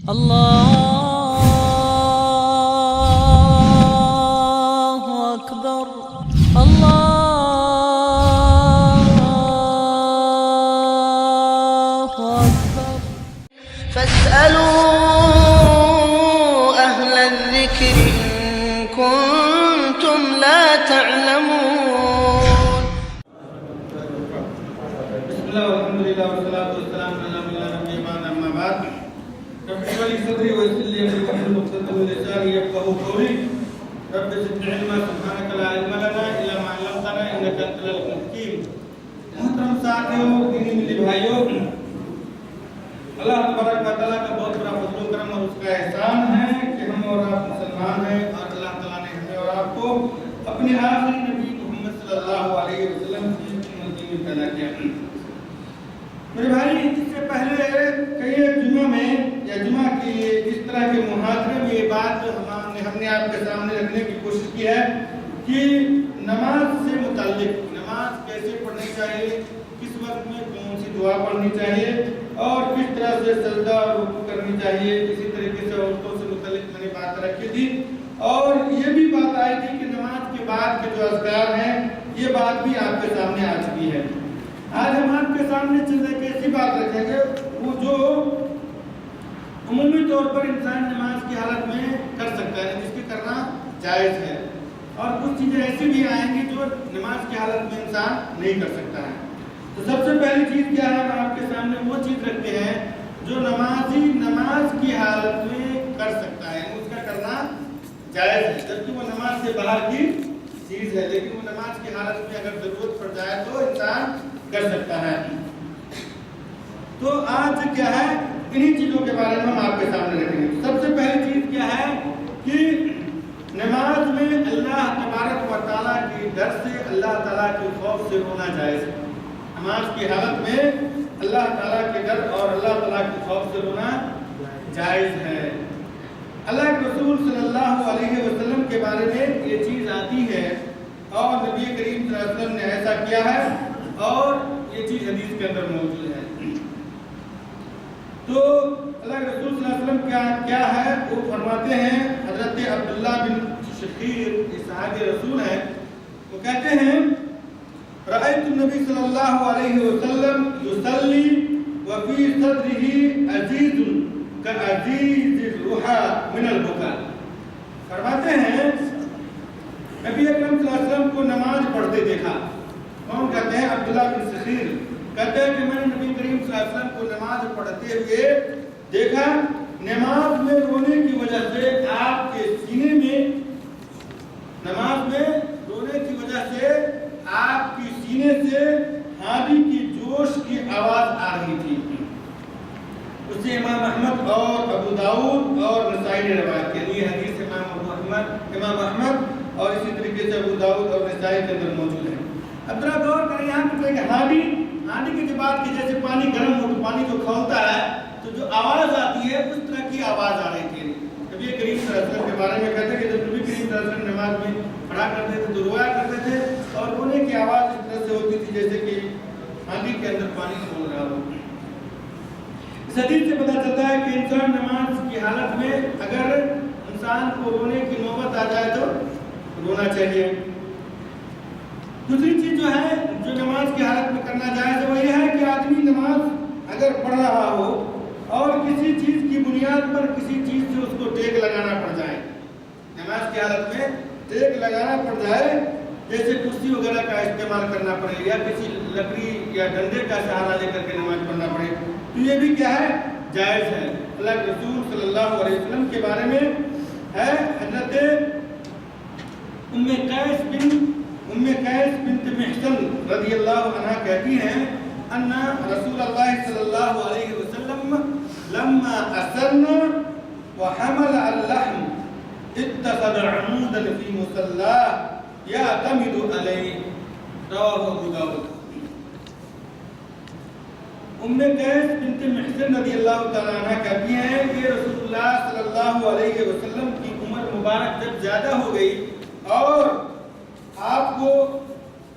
الله أكبر الله أكبر. فاسألوا أهل الذكر إن كنتم لا تعلمون. بسم الله والحمد لله والصلاة والسلام على من لا نبي بعد أما بعد. رب اشرح لي صدري ويسر لي أمري واحلل عقدة من لساني يفقهوا قولي. رب زدني علما سبحانك لا علم لنا إلا ما علمتنا إنك أنت العليم الحكيم. محترم ساتھیوں، دینی ملی بھائیوں، اللہ تبارک و تعالیٰ کا بہت بڑا فضل و کرم اور اس کا احسان ہے کہ ہم اور آپ مسلمان ہیں اور اللہ تعالیٰ نے ہمیں اور آپ کو اپنے آخری نبی محمد صلی اللہ علیہ وسلم کی امتی میں پیدا کیا. میرے بھائی، اس سے پہلے کئی جمعہ میں یا جمعہ کی اس طرح کے محاضرے میں یہ بات ہم نے آپ کے سامنے رکھنے کی کوشش کی ہے کہ نماز سے متعلق نماز کیسے پڑھنی چاہیے، کس وقت میں کون سی دعا پڑھنی چاہیے اور کس طرح سے سجدہ اور رکوع کرنی چاہیے. اسی طریقے سے عورتوں سے متعلق میں نے بات رکھی تھی اور یہ بھی بات آئی تھی کہ نماز کے بعد کے جو اذکار ہیں یہ بات بھی آپ کے سامنے آ چکی ہے. آج ہم آپ کے سامنے چند ایک ایسی بات رکھیں گے وہ جو عمومی طور پر انسان نماز کی حالت میں کر سکتا ہے، جس کے کرنا جائز ہے، اور کچھ چیزیں ایسی بھی آئیں گی جو نماز کی حالت میں انسان نہیں کر سکتا ہے. تو سب سے پہلی چیز کیا ہے، ہم آپ کے سامنے وہ چیز رکھتے ہیں جو نمازی نماز کی حالت میں کر سکتا ہے، اس کا کرنا جائز ہے، جبکہ وہ نماز سے باہر کی چیز ہے، لیکن وہ نماز کی حالت میں اگر ضرورت پڑ جائے تو انسان کر سکتا ہے. تو آج کیا ہے، انہی چیزوں کے بارے میں ہم آپ کے سامنے رکھیں گے. سب سے پہلی چیز کیا ہے کہ نماز میں اللہ تبارک و تعالیٰ کی ڈر سے، اللہ تعالیٰ کے خوف سے رونا جائز ہے. نماز کی حالت میں اللہ تعالیٰ کے ڈر اور اللہ تعالیٰ کے خوف سے رونا جائز ہے. اللہ کے رسول صلی اللہ علیہ وسلم کے بارے میں یہ چیز آتی ہے اور نبی کریم صلی اللہ علیہ وسلم نے ایسا کیا ہے اور یہ چیز حدیث کے اندر موجود ہے. تو اللہ کے رسول صلی اللہ علیہ وسلم کیا ہے وہ فرماتے ہیں. حضرت عبداللہ بن شخیر صحابی رسول ہیں، وہ کہتے ہیں رأیت النبی صلی اللہ علیہ وسلم یصلی وفی صدرہ عزیز کعزیز الروحہ من البکا. فرماتے ہیں نبی اکرم صلی اللہ علیہ وسلم کو نماز پڑھتے دیکھا. کون کہتے ہیں؟ عبداللہ بن شخیر کہتے ہیں کہ میں نے نبی کریم صلی اللہ علیہ وسلم کو نماز پڑھتے ہوئے دیکھا، نماز میں رونے کی وجہ سے آپ کے سینے میں نماز میں رونے کی وجہ سے آپ کی سینے سے ہادی کی جوش کی آواز آ رہی تھی. اس سے امام احمد اور ابو داؤد اور نسائی نے روایت کی. یہ حدیث امام احمد اور اسی طریقے سے ابو داؤد اور نسائی کے اندر موجود ہے. اب ذرا غور کریں یہاں پہ کہ ہادی کی جو بات کی، جیسے پانی گرم ہو تو پانی جو کھولتا ہے تو جو آواز آتی ہے اس طرح کی آواز آ رہی تھی. نبی کریم صلی اللہ علیہ وسلم کے بارے میں کہتے ہیں کہ جب نبی کریم صلی اللہ علیہ وسلم نماز میں پڑھا کرتے تھے تو رویا کرتے تھے اور رونے کی آواز اس طرح سے ہوتی تھی جیسے کہ ہانڈی کے اندر پانی کھول رہا ہو. اس حدیث سے پتہ چلتا ہے کہ انسان نماز کی حالت میں اگر انسان کو رونے کی نوبت آ جائے تو رونا چاہیے. دوسری چیز جو ہے جو نماز کی حالت میں کرنا جائز ہے وہ یہ ہے کہ آدمی نماز اگر پڑھ رہا ہو اور کسی چیز کی بنیاد پر کسی چیز سے اس کو ٹیک لگانا پڑ جائے. نماز کی حالت میں ٹیک لگانا پڑ جائے، جیسے کرسی وغیرہ کا استعمال کرنا پڑے یا کسی لکڑی یا ڈنڈے کا سہارا لے کر کے نماز پڑھنا پڑے، تو یہ بھی کیا ہے، جائز ہے. اللہ کے رسول صلی اللہ علیہ وسلم کے بارے میں ہے، حضرت ام قیس بنت محصن رضی اللہ عنہ کہتی ہیں ان رسول اللہ صلی اللہ علیہ وسلم لما اسرنا وحمل اللحم اتخذ عمودا في مصلاه يعتمد عليه. رواه ابو داؤد. ام قیس بنت محصن رضی اللہ تعالی عنہ کہتی ہیں کہ رسول اللہ صلی اللہ علیہ وسلم کی عمر مبارک جب زیادہ ہو گئی اور آپ کو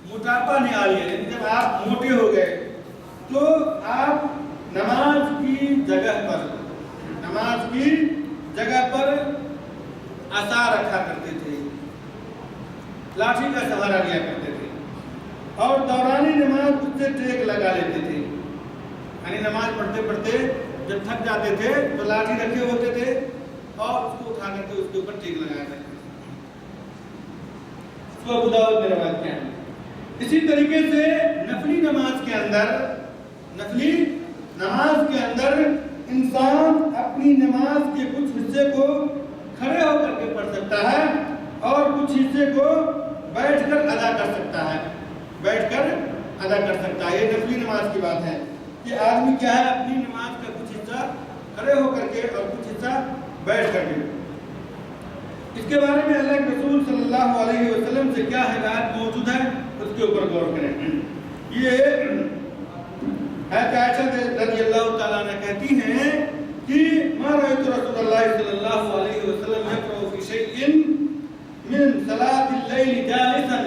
موٹاپا نہیں آ لیا، جب آپ موٹے ہو گئے تو آپ نماز کی جگہ پر نماز کی جگہ پر عصا رکھا کرتے تھے، لاٹھی کا سہارا لیا کرتے تھے، اور دورانی نماز اس سے ٹیک لگا لیتے تھے. یعنی نماز پڑھتے پڑھتے جب تھک جاتے تھے تو لاٹھی رکھے ہوتے تھے اور اس کو اٹھا کر کے اس کے اوپر ٹیک لگایا کرتے تھے. اس کو ابو داؤد میں روایت کیا ہے. اسی طریقے سے نفلی نماز کے اندر انسان اپنی نماز کے کچھ حصے کو کھڑے ہو کر کے پڑھ سکتا ہے اور کچھ حصے کو بیٹھ کر ادا کر سکتا ہے. یہ نفلی نماز کی بات ہے کہ آدمی کیا ہے اپنی نماز کا کچھ حصہ کھڑے ہو کر کے اور کچھ حصہ بیٹھ کر کے. اس کے بارے میں اللہ کے رسول صلی اللہ علیہ وسلم سے کیا ہدایت موجود ہے اس کے اوپر غور کریں. یہ حضرت عائشہ رضی اللہ تعالیٰ عنہ کہتی ہیں کہ ما رأيت رسول اللہ صلی اللہ علیہ وسلم يقرأ في شيء من صلاة الليل جالسا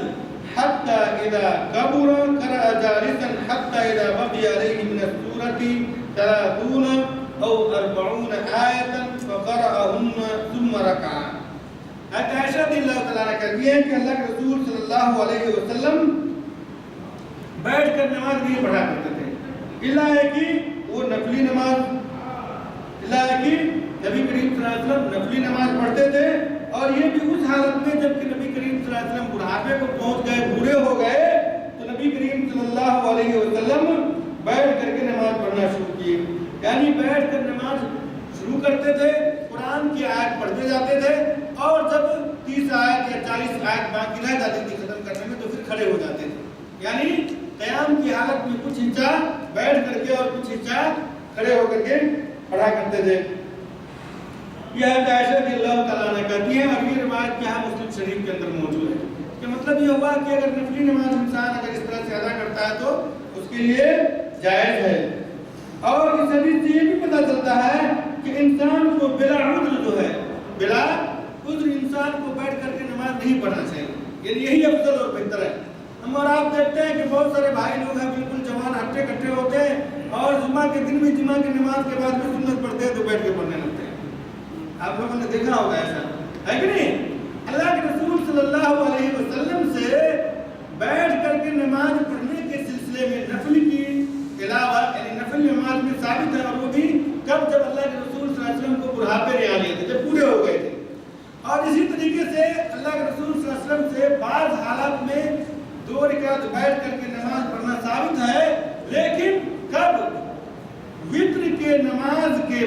حتى إذا كبر قرأ جالسا حتى إذا بقي عليه من السورة 30 أو 40 آية فقرأهن ثم ركع. حضرت عائشہ رضی اللہ تعالیٰ عنہ کہتی ہیں کہ اللہ کے رسول صلی اللہ علیہ وسلم بیٹھ کر نماز نہیں پڑھا کرتے تھے، الا ہے کہ وہ نفلی نماز، الا ہے کہ نبی کریم صلی اللہ علیہ وسلم نفلی نماز پڑھتے تھے، اور یہ بھی اس حالت میں جب کہ نبی کریم صلی اللہ علیہ وسلم بڑھاپے کو پہنچ گئے، بوڑھے ہو گئے، تو نبی کریم صلی اللہ علیہ وسلم بیٹھ کر کے نماز پڑھنا شروع کیے. یعنی بیٹھ کر نماز شروع کرتے تھے، قرآن کی آیت پڑھتے جاتے تھے، اور جب 30 آیت یا 40 آیت باقی رہ جاتی تھی ختم کرنے میں تو پھر کھڑے ہو جاتے تھے. یعنی قیام کی حالت میں کچھ حصہ بیٹھ کر کے اور کچھ حصہ کھڑے ہو کر کے پڑھا کرتے تھے. یہ حضرت عائشہ رضی اللہ تعالیٰ عنہ کہتی ہیں، اور یہ روایت کیا ہے مسلم شریف کے اندر موجود ہے، کہ مطلب یہ ہوا کہ اگر نفلی نماز انسان اگر اس طرح سے ادا کرتا ہے تو اس کے لیے جائز ہے. اور اس حدیث سے یہ بھی پتہ چلتا ہے کہ انسان کو بلا عذر انسان کو بیٹھ کر کے نماز نہیں پڑھنا چاہیے. یعنی یہی افضل اور بہتر ہے. ہم اور آپ دیکھتے ہیں کہ بہت سارے بھائی لوگ ہیں بالکل جوان ہٹے کٹے ہوتے ہیں، اور جمعہ کے دن بھی جمعہ کی نماز کے بعد بھی سنت پڑھتے ہیں تو بیٹھ کے پڑھنے لگتے ہیں. آپ لوگوں نے دیکھا ہوگا ایسا ہے کہ نہیں؟ اللہ کے رسول صلی اللہ علیہ وسلم سے بیٹھ کر کے نماز پڑھنے کے سلسلے میں نفل کی علاوہ یعنی نفل نماز میں ثابت ہے، اور وہ بھی کب جب اللہ کے رسول صلی اللہ علیہ وسلم کو بڑھاپے میں آ گئے تھے، جب پورے ہو گئے تھے. اور اسی طریقے سے اللہ کے رسول صلی اللہ علیہ وسلم سے بعض حالات میں 2 رکعت بیٹھ کر کے نماز پڑھنا ثابت ہے، لیکن کب؟ وتر کے نماز کے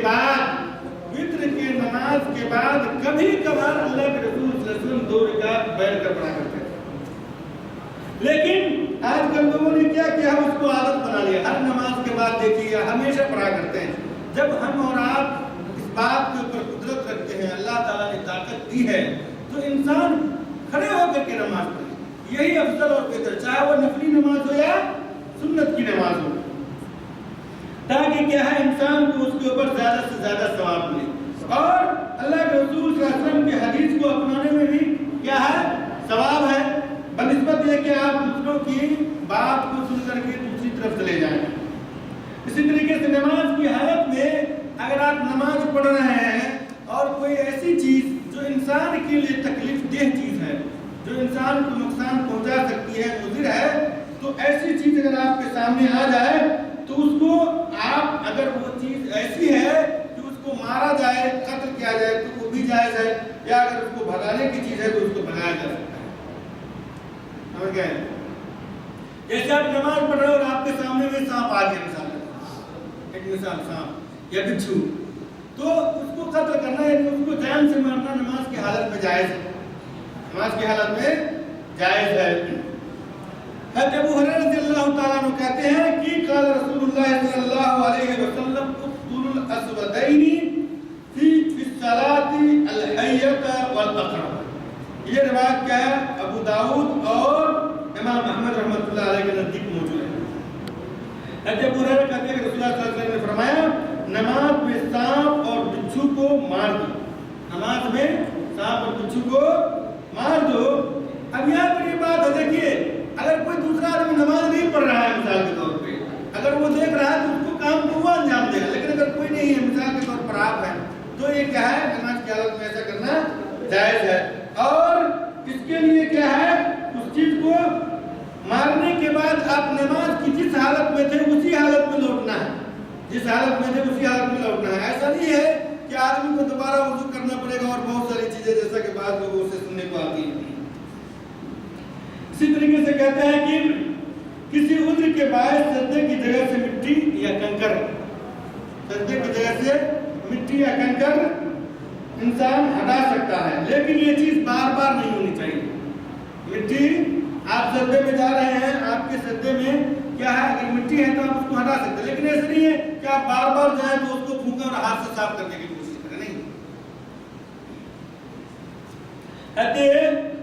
بعد کبھی کبھار اللہ کے رسول صلی اللہ علیہ وسلم 2 رکعت بیٹھ کر پڑھا کرتے تھے. لیکن آج کل لوگوں نے کیا کیا، ہم اس کو عادت بنا لیا، ہر نماز کے بعد دیکھیے ہمیشہ پڑھا کرتے ہیں. جب ہم اور آپ اس بات کے اوپر قدرت رکھتے ہیں، اللہ تعالیٰ نے طاقت دی ہے، تو انسان کھڑے ہو کر کے نماز پڑھے. یہی افضل اور بہتر، چاہے وہ نفلی نماز ہو یا سنت کی نماز ہو، تاکہ کیا ہے انسان کو اس کے اوپر زیادہ سے زیادہ ثواب ملے. اور اللہ کے رسول صلی اللہ علیہ وسلم کی حدیث کو اپنانے میں بھی کیا ہے ثواب ہے، بنسبت یہ کہ آپ دوسروں کی بات کو سن کر کے دوسری طرف چلے جائیں. اسی طریقے سے نماز کی حالت میں اگر آپ نماز پڑھ رہے ہیں اور کوئی ایسی چیز جو انسان کے لیے تکلیف دہ چیز ہے، جو انسان کو نقصان پہنچا سکتی ہے، مضر ہے، تو ایسی چیز اگر آپ کے سامنے آ جائے تو اس کو آپ اگر وہ چیز ایسی ہے کہ اس کو مارا جائے، قتل کیا جائے تو وہ بھی جائز ہے، یا اگر اس کو بھگانے کی چیز ہے تو اس کو بھگایا جا سکتا ہے. سمجھ گئے؟ جیسے آپ نماز پڑھ رہے ہو اور آپ کے سامنے میں سانپ آ گیا، مثال سانپ یا بچھو، تو اس کو قتل کرنا یعنی اس کو جان سے مارنا نماز کی حالت میں جائز ہے، نماز کی حالت میں جائز ہے. حضرت ابو ہریرہ رضی اللہ تعالیٰ عنہ کہتے ہیں کہ قال رسول اللہ صلی اللہ علیہ وسلم اقتلوا الاسودین فی الصلاۃ الحیۃ والاقرب. یہ روایت کیا ہے؟ ابو داؤد اور امام احمد رحمۃ اللہ علیہ کے نزدیک موجود ہے. حضرت ابو ہریرہ کہتے ہیں کہ رسول اللہ صلی اللہ علیہ وسلم نے فرمایا نماز میں سانپ اور بچھو کو مار دو، نماز میں سانپ اور بچھو کو مار دو. اب یہاں پر یہ بات ہے، دیکھیے اگر کوئی دوسرا آدمی نماز نہیں پڑھ رہا ہے مثال کے طور پہ، اگر وہ دیکھ رہا ہے تو اس کو کام کو وہ انجام دے گا، لیکن اگر کوئی نہیں ہے مثال کے طور پر آپ ہیں جس حالت میں تھے اسی حالت میں لوٹنا ہے. ایسا نہیں ہے کہ آدمی کو دوبارہ وضو کرنا پڑے گا اور بہت ساری چیزیں جیسا کہ بعض لوگوں سے سننے کو آتی ہیں. اسی طریقے سے کہتے ہیں کہ کسی عذر کے باعث سجدے کی جگہ سے مٹی یا کنکر، سجدے کی جگہ سے مٹی یا کنکر انسان ہٹا سکتا ہے، لیکن یہ چیز بار بار نہیں ہونی چاہیے. مٹی آپ سجدے میں جا رہے ہیں، آپ کے سجدے میں کیا ہے، اگر مٹی ہے تو آپ اس کو ہٹا سکتے ہیں، لیکن ایسا نہیں ہے کہ آپ بار بار جائیں تو اس کو پھونکیں اور ہاتھ سے صاف کرنے کی کوشش کریں. نہیں.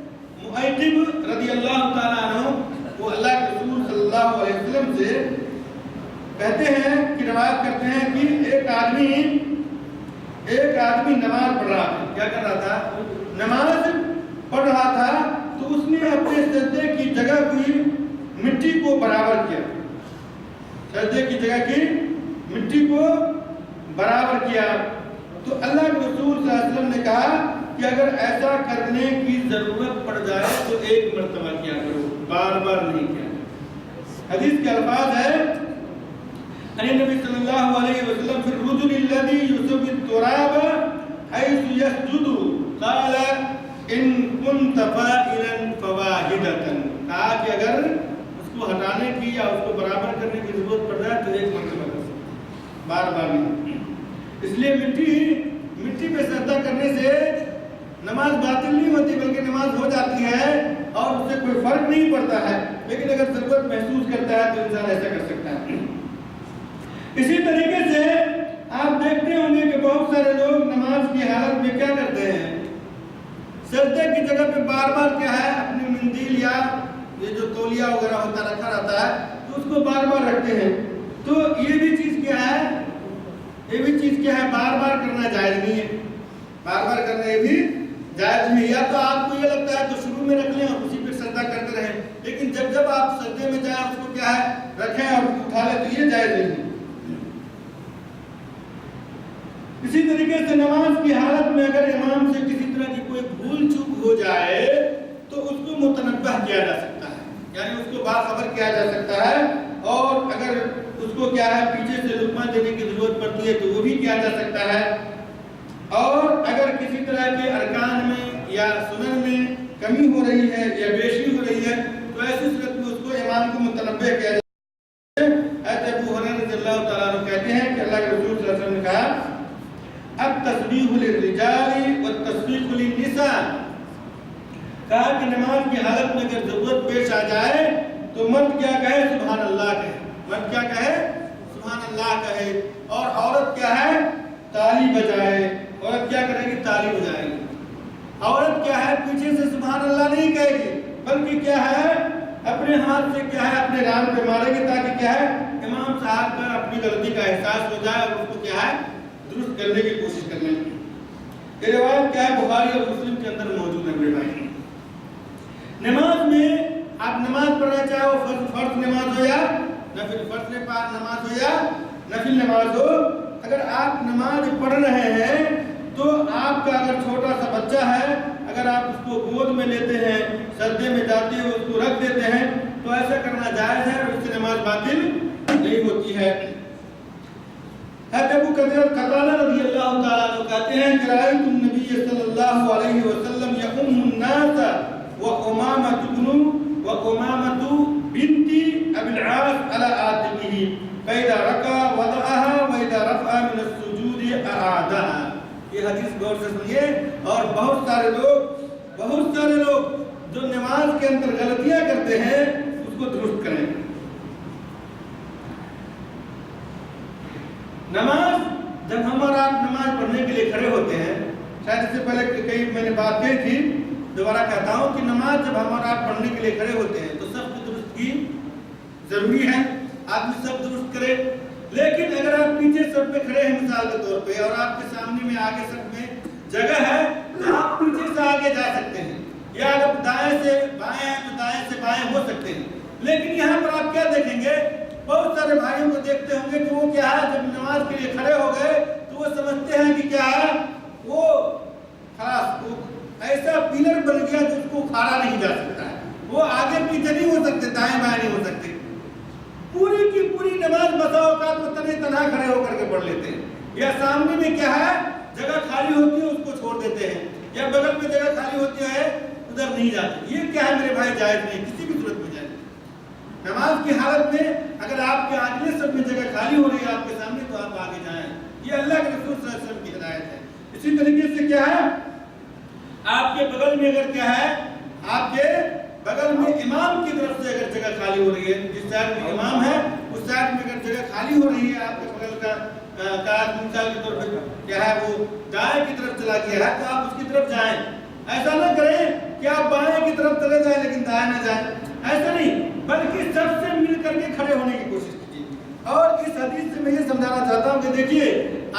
مؤیدب رضی اللہ تعالیٰ عنہ وہ اللہ کے رسول صلی اللہ علیہ وسلم سے کہتے ہیں کہ روایت کرتے ہیں کہ ایک آدمی نماز پڑھ رہا تھا. کیا کر رہا تھا؟ نماز پڑھ رہا تھا. تو اس نے اپنے سجدے کی جگہ کی مٹی کو برابر کیا، سجدے کی جگہ کی مٹی کو برابر کیا. تو اللہ کے رسول صلی اللہ علیہ وسلم نے کہا کہ اگر ایسا کرنے کی ضرورت پڑ جائے تو ایک مرتبہ کیا کرو، بار بار نہیں کیا. حدیث کے الفاظ ہے ان نبی صلی اللہ علیہ وسلم فی الرجل الذی یصب التراب حيث يسجد قال ان كنت فاعلا فواحدة. کہا کہ اگر اس کو ہٹانے کی یا اس کو برابر کرنے کی ضرورت پڑ جائے تو ایک مرتبہ کر سکتے، بار بار نہیں. اس لیے مٹی پہ سجدہ کرنے سے نماز باطل نہیں ہوتی بلکہ نماز ہو جاتی ہے اور اس سے کوئی فرق نہیں پڑتا ہے. لیکن اگر ضرورت محسوس کرتا ہے تو انسان ایسا کر سکتا ہے. اسی طریقے سے آپ دیکھتے ہوں گے کہ بہت سارے لوگ نماز کی حالت میں کیا کرتے ہیں، سجدے کی جگہ پہ بار بار کیا ہے اپنی مندیل یا یہ جو تولیہ وغیرہ ہوتا رکھا رہتا ہے تو اس کو بار بار رکھتے ہیں. تو یہ بھی چیز کیا ہے، بار بار کرنا جائز نہیں ہے. بار بار کرنا یہ بھی جائز نہیں ہے. یا تو آپ کو یہ لگتا ہے تو شروع میں رکھ لیں اور اسی پہ سجدہ کرتے رہیں، لیکن جب آپ سجدے میں جائیں اس کو کیا ہے رکھیں اور اٹھا لیں تو یہ جائز نہیں ہے. اسی طریقے سے نماز کی حالت میں اگر امام سے کسی طرح کی کوئی بھول چوک ہو جائے تو اس کو متنبہ کیا جا سکتا ہے، یعنی اس کو باخبر کیا جا سکتا ہے. اور اگر اس کو کیا ہے پیچھے سے لقمہ دینے کی ضرورت پڑتی ہے تو وہ بھی کیا جا سکتا ہے. اور اگر کسی طرح کے ارکان میں یا سنن میں کمی ہو رہی ہے یا بیشی ہو رہی ہے تو ایسی صورت میں اس کو امام کو متنبہ کیا جا سکتا ہے. حضرت ابو ہریرہ رضی اللہ تعالیٰ عنہ کہتے ہیں کہ اللہ کے رسول صلی اللہ علیہ وسلم نے کہا التسبیح للرجال والتصفیق للنساء. کہا کہ نماز کی حالت میں اگر ضرورت پیش آ جائے تو مرد کیا کہے سبحان اللہ کہے، مرد کیا کہے سبحان اللہ کہے، اور عورت کیا ہے تالی بجائے. عورت کیا کرے گی؟ تالی بجائے گی. عورت کیا ہے پیچھے سے سبحان اللہ نہیں کہے گی بلکہ کیا ہے اپنے ہاتھ سے کیا ہے اپنے ران پہ مارے گی تاکہ کیا ہے امام صاحب کا اپنی غلطی کا احساس ہو جائے اور اس کو کیا ہے درست کرنے کی کوشش کرنے کی. یہ روایت کیا ہے بخاری اور مسلم کے اندر موجود ہے. میرے بھائی نماز میں آپ نماز پڑھنا چاہے وہ فرض نماز ہو یا نفل، فرض نماز ہو یا نفل نماز ہو، اگر آپ نماز پڑھ رہے ہیں تو آپ کا اگر چھوٹا سا بچہ ہے اگر آپ اس کو گود میں لیتے ہیں سجدے میں جاتے ہیں اس کو رکھ دیتے ہیں تو ایسا کرنا جائز ہے اور اس سے نماز باطل نہیں ہوتی ہے. ابو قتادہ رضی اللہ تعالیٰ عنہ کہتے ہیں کہ رأیت النبی صلی اللہ علیہ وسلم یؤم الناس وأمامة بنت أبي العاص على عاتقه فإذا ركع وضعها وإذا رفع من السجود أعادها. یہ حدیث غور سے سنیے. اور بہت سارے لوگ جو نماز کے اندر غلطیاں کرتے ہیں اس کو درست کریں. نماز جب ہمارا نماز پڑھنے کے لیے کھڑے ہوتے ہیں، شاید اس سے پہلے کئی میں نے بات کہی تھی، دوبارہ کہتا ہوں کہ نماز جب ہمارا پڑھنے کے لیے کھڑے ہوتے ہیں تو سب کی درستگی ضروری ہے، آدمی سب درست کرے. لیکن اگر آپ پیچھے سب پہ کھڑے ہیں مثال کے طور پہ اور آپ کے سامنے میں آگے سب میں جگہ ہے تو آپ پیچھے سے آگے جا سکتے ہیں، یا اگر دائیں سے بائیں ہیں تو دائیں سے بائیں ہو سکتے ہیں. لیکن یہاں پر آپ کیا دیکھیں گے، بہت سارے بھائیوں کو دیکھتے ہوں گے کہ وہ کیا ہے جب نماز کے لیے کھڑے ہو گئے تو وہ سمجھتے ہیں کہ کیا ہے وہ خلاص ایسا پلر بن گیا جس کو کھاڑا نہیں جا سکتا ہے، وہ آگے پیچھے نہیں ہو سکتے، دائیں بائیں نہیں ہو سکتے. پوری کی پوری نماز بسا اوقات نماز کو تنہا کھڑے ہو کر کے پڑھ لیتے ہیں، یا سامنے میں کیا ہے جگہ خالی ہوتی ہے اس کو چھوڑ دیتے ہیں، یا بغل میں جگہ خالی ہوتی ہے ادھر نہیں جاتے. یہ کیا ہے میرے بھائی؟ جائز نہیں، کسی بھی صورت میں جائز نہیں. نماز کی حالت میں اگر آپ کے آگے سب میں جگہ خالی ہو رہی ہے آپ کے سامنے تو آپ آگے جائیں. یہ اللہ کے رسول صلی اللہ علیہ وسلم کی ہدایت ہے. اسی طریقے سے کیا ہے آپ کے بغل میں اگر کیا ہے آپ کے بغل میں امام کی طرف سے اگر جگہ خالی ہو رہی ہے، جس سائڈ میں امام ہے اس سائڈ میں اگر جگہ خالی ہو رہی ہے، آپ کے بغل کا مثال کے طور پہ کیا ہے وہ دائیں کی طرف چلا گیا ہے تو آپ اس کی طرف جائیں. ایسا نہ کریں کہ آپ بائیں کی طرف چلے جائیں لیکن دائیں نہ جائیں، ایسا نہیں، بلکہ سب سے مل کر کے کھڑے ہونے کی کوشش کیجیے. اور اس حدیث سے میں یہ سمجھانا چاہتا ہوں کہ دیکھیے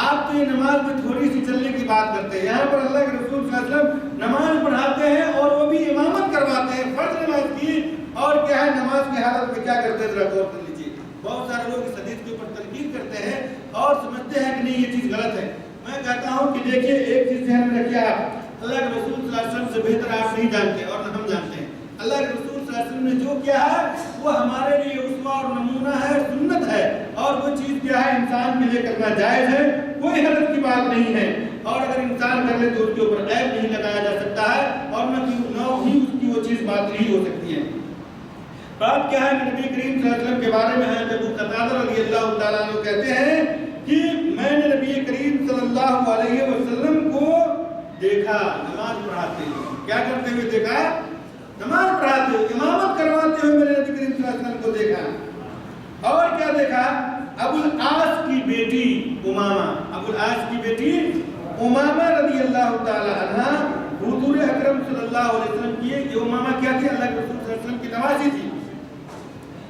آپ تو یہ نماز میں تھوڑی سی چلنے کی بات کرتے ہیں، یہاں پر اللہ کے رسول صلی اللہ علیہ وسلم نماز پڑھاتے ہیں اور وہ بھی امامت کرواتے ہیں فرض نماز کی. اور کیا ہے نماز کی حالت میں کیا کرتے ہیں ذرا غور کر لیجیے. بہت سارے لوگ اس حدیث کے اوپر تنقید کرتے ہیں اور سمجھتے ہیں کہ نہیں یہ چیز غلط ہے. میں کہتا ہوں کہ دیکھیے ایک چیز ذہن میں رکھیے، آپ اللہ کے رسول صلی اللہ علیہ وسلم سے بہتر آپ نہیں جانتے اور نہ ہم جانتے ہیں. اللہ کے رسول صلی اللہ علیہ وسلم نے جو کیا ہے وہ ہمارے لیے اسوہ اور نمونہ ہے، سنت ہے، اور وہ چیز کیا ہے انسان کے لیے کرنا جائز ہے، کوئی حرج کی بات نہیں ہے. اور اگر انسان کر لے تو اس کے اوپر عیب نہیں لگایا جا سکتا ہے اور نہ ہی اس کی وہ چیز باطل ہو سکتی ہے. بات کیا ہے کہ نبی کریم صلی اللہ علیہ وسلم کے بارے میں ہے کہ ابو قتادہ رضی اللہ تعالیٰ عنہ کہتے ہیں کہ میں نے نبی کریم صلی اللہ علیہ وسلم کو دیکھا نماز پڑھاتے ہوئے. کیا کرتے ہوئے دیکھا؟ نماز پڑھاتے ہوئے، امامت کرواتے ہوئے میں نے نبی کریم صلی اللہ علیہ وسلم کو دیکھا. اور کیا دیکھا؟ ابو العاص کی بیٹی امامہ، ابو العاص کی بیٹی امامہ رضی اللہ تعالیٰ عنہ حضور اکرم صلی اللہ علیہ وسلم کی. یہ امامہ کیا تھی؟ اللہ کے رسول صلی اللہ علیہ وسلم کی نوازی تھی.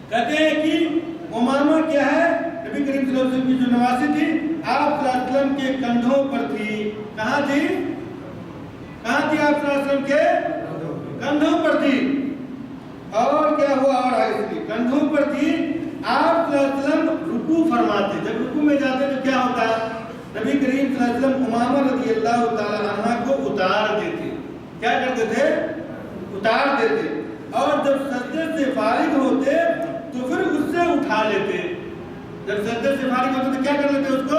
کہتے ہیں کہ امامہ کیا ہے نبی کریم صلی اللہ علیہ وسلم کی جو نوازی تھی آپ صلی اللہ علیہ وسلم کے کندھوں پر تھی. کہاں تھی؟ کہاں تھی آپ صلی اللہ علیہ وسلم کے کندھوں پر تھی. اور کیا ہوا؟ اور آگے تھی کندھوں پر تھی. آپ صلی اللہ علیہ وسلم رکوع فرماتے، جب رکوع میں جاتے تو کیا ہوتا ہے؟ نبی کریم صلی اللہ علیہ وسلم امامہ رضی اللہ تعالی عنہ کو اتار دیتے. کیا کرتے تھے؟ اتار دیتے. اور جب سجدے سے فارغ ہوتے تو پھر اس سے اٹھا لیتے. جب سجدے سے فارغ ہوتے تو کیا کر لیتے؟ اس کو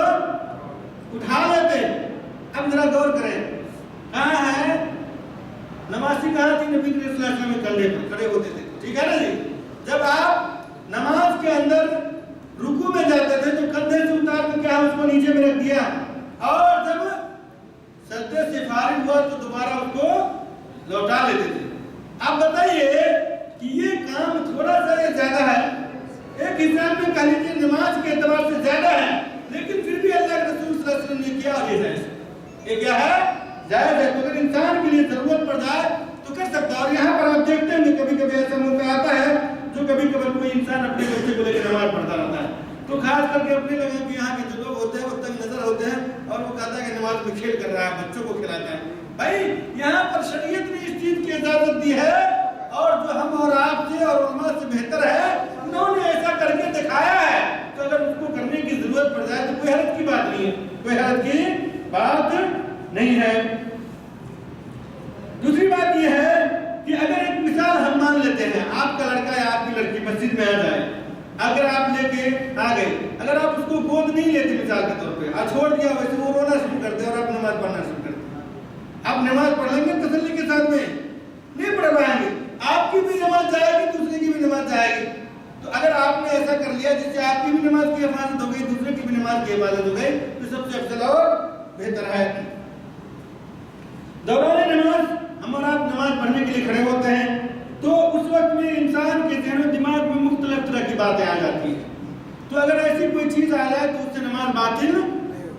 اٹھا لیتے. اب ذرا غور کریں کہاں ہے نمازی؟ کہاں تھی؟ نبی کریم صلی اللہ علیہ وسلم کندھے پر کھڑے ہوتے تھے. ٹھیک ہے نا جی؟ جب آپ نماز کے اندر رکوع میں جاتے تھے تو کندھے سے اتار کے کیا اس کو نیچے میں رکھ دیا، اور جب سجدے سے فارغ ہوا تو دوبارہ اس کو لوٹا لیتے تھے. آپ بتائیے کہ یہ کام تھوڑا سا یہ زیادہ ہے، ایک حساب میں کہہ لیجیے نماز کے اعتبار سے زیادہ ہے، لیکن پھر بھی اللہ کے رسول صلی اللہ علیہ وسلم نے کیا اور یہ جائز ہے. یہ کیا ہے؟ جائز ہے. تو اگر انسان کے لیے ضرورت پڑ جائے تو کر سکتا ہے. اور یہاں پر آپ دیکھتے ہیں کہ کبھی کبھی ایسا موقع آتا ہے جو کبھی کبھی کوئی انسان اپنے بچے کو لے کر نماز پڑھتا رہتا ہے تو خاص کر کے اپنے لوگوں کے یہاں کے جو لوگ ہوتے ہیں وہ تنگ نظر ہوتے ہیں اور وہ کہتا ہے کہ نماز میں کھیل کر رہا ہے، بچوں کو کھلاتا ہے. بھائی یہاں پر شریعت نے اس چیز کی اجازت دی ہے اور جو ہم اور آپ سے اور علماء سے بہتر ہے انہوں نے ایسا کر کے دکھایا ہے. تو اگر اس کو کرنے کی ضرورت پڑ جائے تو کوئی حرج کی بات نہیں ہے، کوئی حرج کی بات نہیں ہے. دوسری بات یہ ہے کہ اگر ایک مثال ہم مان لیتے ہیں آپ کا لڑکا یا آپ کی لڑکی مسجد میں آ جائے، اگر آپ لے کے آ گئے، اگر آپ اس کو گود نہیں لیتے مثال کے طور پہ اور چھوڑ دیا ویسے وہ رونا شروع کرتے اور آپ نماز پڑھنا شروع کرتے، آپ نماز پڑھ لیں گے تسلی کے ساتھ میں؟ نہیں پڑھ پائیں گے. آپ کی بھی نماز جائے گی، دوسرے کی بھی نماز جائے گی. تو اگر آپ نے ایسا کر لیا جس سے آپ کی بھی نماز کی حفاظت ہو گئی، دوسرے کی بھی نماز کی حفاظت ہو گئی، تو سب سے افضل اور بہتر ہے. دوران نماز ہم اور آپ نماز پڑھنے کے لیے کھڑے ہوتے ہیں تو اس وقت میں انسان کے ذہن و دماغ میں مختلف طرح کی باتیں آ جاتی ہیں. تو اگر ایسی کوئی چیز آ جائے تو اس سے نماز باطل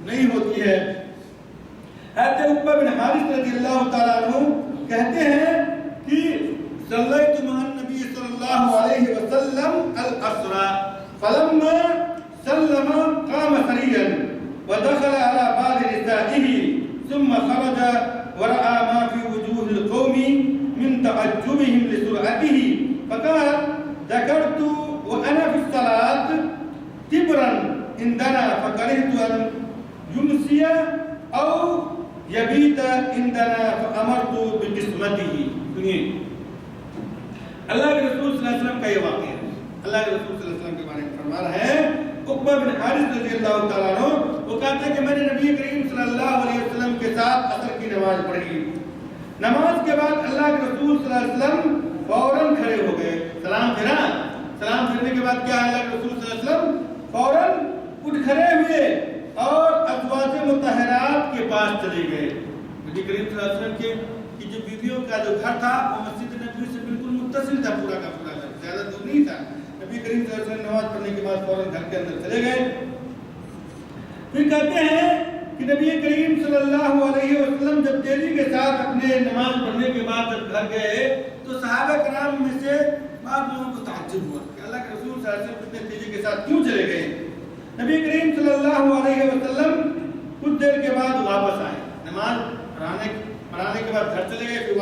نہیں ہوتی ہے. حضرت عقبہ بن حارث رضی اللہ تعالیٰ عنہ کہتے ہیں کہ صلیت مع النبی صلی اللہ علیہ وسلم الاسرا فلما سلم قام سريا ودخل على بعض نسائه ثم خرج ورأى ما في وجوه القوم من تعجبهم لسرعته فقال ذكرت وأنا في الصلاة تبرا عندنا فكرهت أن يمسي أو يبيت عندنا فأمرت بقسمته. اللہ کے رسول صلی اللہ علیہ وسلم کا یہ واقعہ ہے. اللہ کے رسول صلی اللہ علیہ وسلم کے بارے میں فرما رہا ہے عقبہ عقبہ بن حارث رضی اللہ تعالیٰ عنہ وہ کہتے ہیں کہ میں نے نبی کریم صلی اللہ علیہ وسلم کے ساتھ عصر کی نماز پڑھی. نماز کے بعد اللہ کے رسول صلی اللہ علیہ وسلم فوراً کھڑے ہو گئے. سلام پھیرا. سلام پھیرنے کے بعد کیا ہے, اللہ کے رسول صلی اللہ علیہ وسلم فوراً اٹھ کھڑے ہوئے اور ازواج مطہرات کے پاس چلے گئے. نبی کریم صلی اللہ علیہ وسلم کی جو بیویوں کا جو گھر تھا وہ مسجد نبوی سے بالکل متصل تھا, پورا کا پورا گھر, زیادہ دور نہیں تھا. نبی کریم صلی اللہ علیہ وسلم نماز پڑھنے کے بعد فوراً گھر کے اندر چلے گئے. پھر کہتے ہیں کہ نبی کریم صلی اللہ علیہ وسلم جب تیزی کے ساتھ اپنے نماز پڑھنے کے بعد جب گھر گئے تو صحابہ کرام میں سے بعض لوگوں کو تعجب ہوا کہ اللہ کے رسول صلی اللہ علیہ وسلم اتنے تیزی کے ساتھ کیوں چلے گئے. نبی کریم صلی اللہ علیہ وسلم کچھ دیر کے بعد واپس آئے, نماز پڑھانے کے بعد گھر چلے گئے, پھر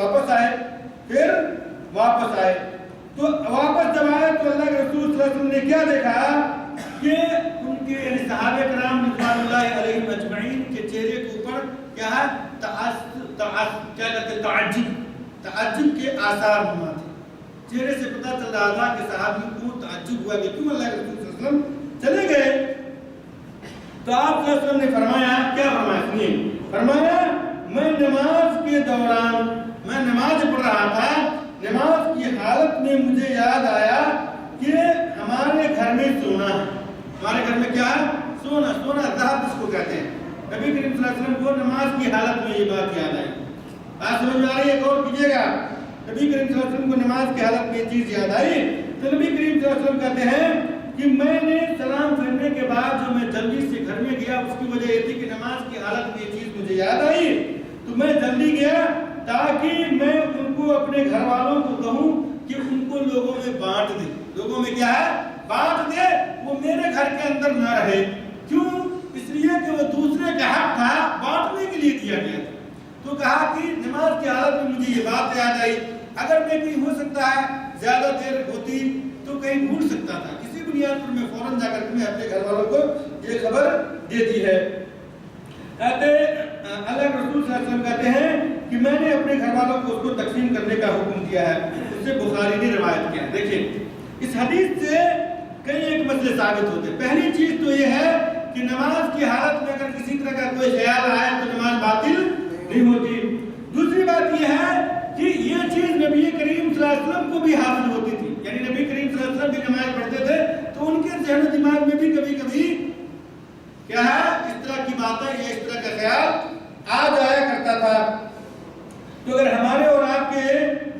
واپس آئے. تو واپس جب آئے تو اللہ کے رسول صلی اللہ علیہ وسلم نے کیا دیکھا کہ ان کے یعنی صحابہ کرام رضوان اللہ علیہم اجمعین کے چہرے کے اوپر کیا ہے تعجب کے آثار ہوا تھے. چہرے سے پتہ چل رہا تھا کہ صحابی کو تعجب ہوا کہ کیوں اللہ کے رسول صلی اللہ علیہ وسلم چلے گئے. تو آپ صلی اللہ علیہ وسلم نے فرمایا, کیا فرمایا سنیے, فرمایا میں نماز کے دوران میں نماز پڑھ رہا تھا, نماز کی حالت میں مجھے یاد آیا کہ ہمارے گھر میں سونا ہے. ہمارے گھر میں کیا ہے, سونا. ذہب جس کو کہتے ہیں. نبی کریم صلی اللہ علیہ وسلم کو نماز کی حالت میں یہ بات یاد آئی. بات سمجھ میں آ رہی ہے, غور کیجیے گا. نبی کریم صلی اللہ علیہ وسلم کو نماز کی حالت میں یہ چیز یاد آئی. تو نبی کریم صلی اللہ علیہ وسلم کہتے ہیں کہ میں نے سلام پھیرنے کے بعد جو میں جلدی سے گھر میں گیا, اس کی وجہ یہ تھی کہ نماز کی حالت میں یہ چیز مجھے یاد آئی. تو میں جلدی گیا تاکہ میں ان کو اپنے گھر والوں کو کہوں کہ ان کو لوگوں میں بانٹ دے. لوگوں میں کیا ہے, بانٹ دے, وہ میرے گھر کے اندر نہ رہے. کیوں؟ اس لیے کہ وہ دوسرے کا حق تھا, بانٹنے کے لیے دیا گیا تھا. تو کہا کہ نماز کی حالت میں مجھے یہ بات یاد آئی, اگر میں کہیں ہو سکتا ہے زیادہ دیر ہوتی تو کہیں بھول سکتا تھا, کسی بنیاد پر میں فوراً جا کر کے میں اپنے گھر والوں کو یہ خبر دے دی ہے. کہتے اللہ کے رسول صلی اللہ علیہ وسلم کہتے ہیں کہ میں نے اپنے گھر والوں کو اس کو تقسیم کرنے کا حکم دیا ہے. اس سے بخاری نے روایت کیا. دیکھیں اس حدیث سے کئی ایک مسئلے ثابت ہوتے ہیں. پہلی چیز تو یہ ہے کہ نماز کی حالت میں اگر کسی طرح کا کوئی خیال آئے تو نماز باطل نہیں ہوتی. دوسری بات یہ ہے کہ یہ چیز نبی کریم صلی اللہ علیہ وسلم کو بھی حاصل ہوتی تھی. یعنی نبی کریم صلی اللہ علیہ وسلم بھی نماز پڑھتے تھے تو ان کے ذہن و دماغ میں بھی کبھی کبھی کیا ہے, اس طرح کی باتیں یا اس طرح کا خیال آ جایا کرتا تھا. تو اگر ہمارے اور آپ کے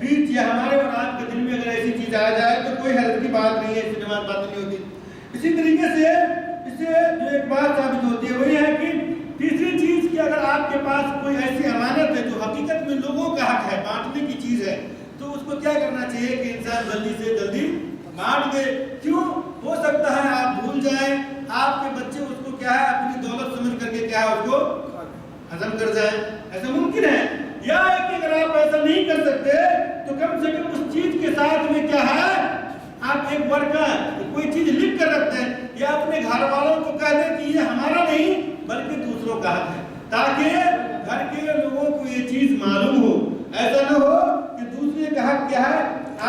بیچ یا ہمارے اور آپ کے دل میں اگر ایسی چیز آ جائے تو کوئی حرج کی بات نہیں ہے, اس سے نماز باطل نہیں ہوتی. اسی طریقے سے اس سے جو ایک بات ثابت ہوتی ہے وہ یہ ہے کہ تیسری چیز کہ اگر آپ کے پاس کوئی ایسی امانت ہے جو حقیقت میں لوگوں کا حق ہے, بانٹنے کی چیز ہے, تو اس کو کیا کرنا چاہیے کہ انسان جلدی سے جلدی بانٹ دے. کیوں؟ ہو سکتا ہے آپ بھول جائیں, آپ کے بچے اس کو کیا ہے اپنی دولت سمجھ کر کے کیا ہے اس کو ہضم کر جائیں, ایسا ممکن ہے. یا کہ اگر آپ ایسا نہیں کر سکتے تو کم سے کم اس چیز کے ساتھ میں کیا ہے آپ ایک ورقہ کوئی چیز لکھ کر رکھتے ہیں یا اپنے گھر والوں کو کہہ دیں کہ یہ ہمارا نہیں بلکہ دوسروں کا حق ہے, تاکہ گھر کے لوگوں کو یہ چیز معلوم ہو. ایسا نہ ہو کہ دوسرے کا حق کیا ہے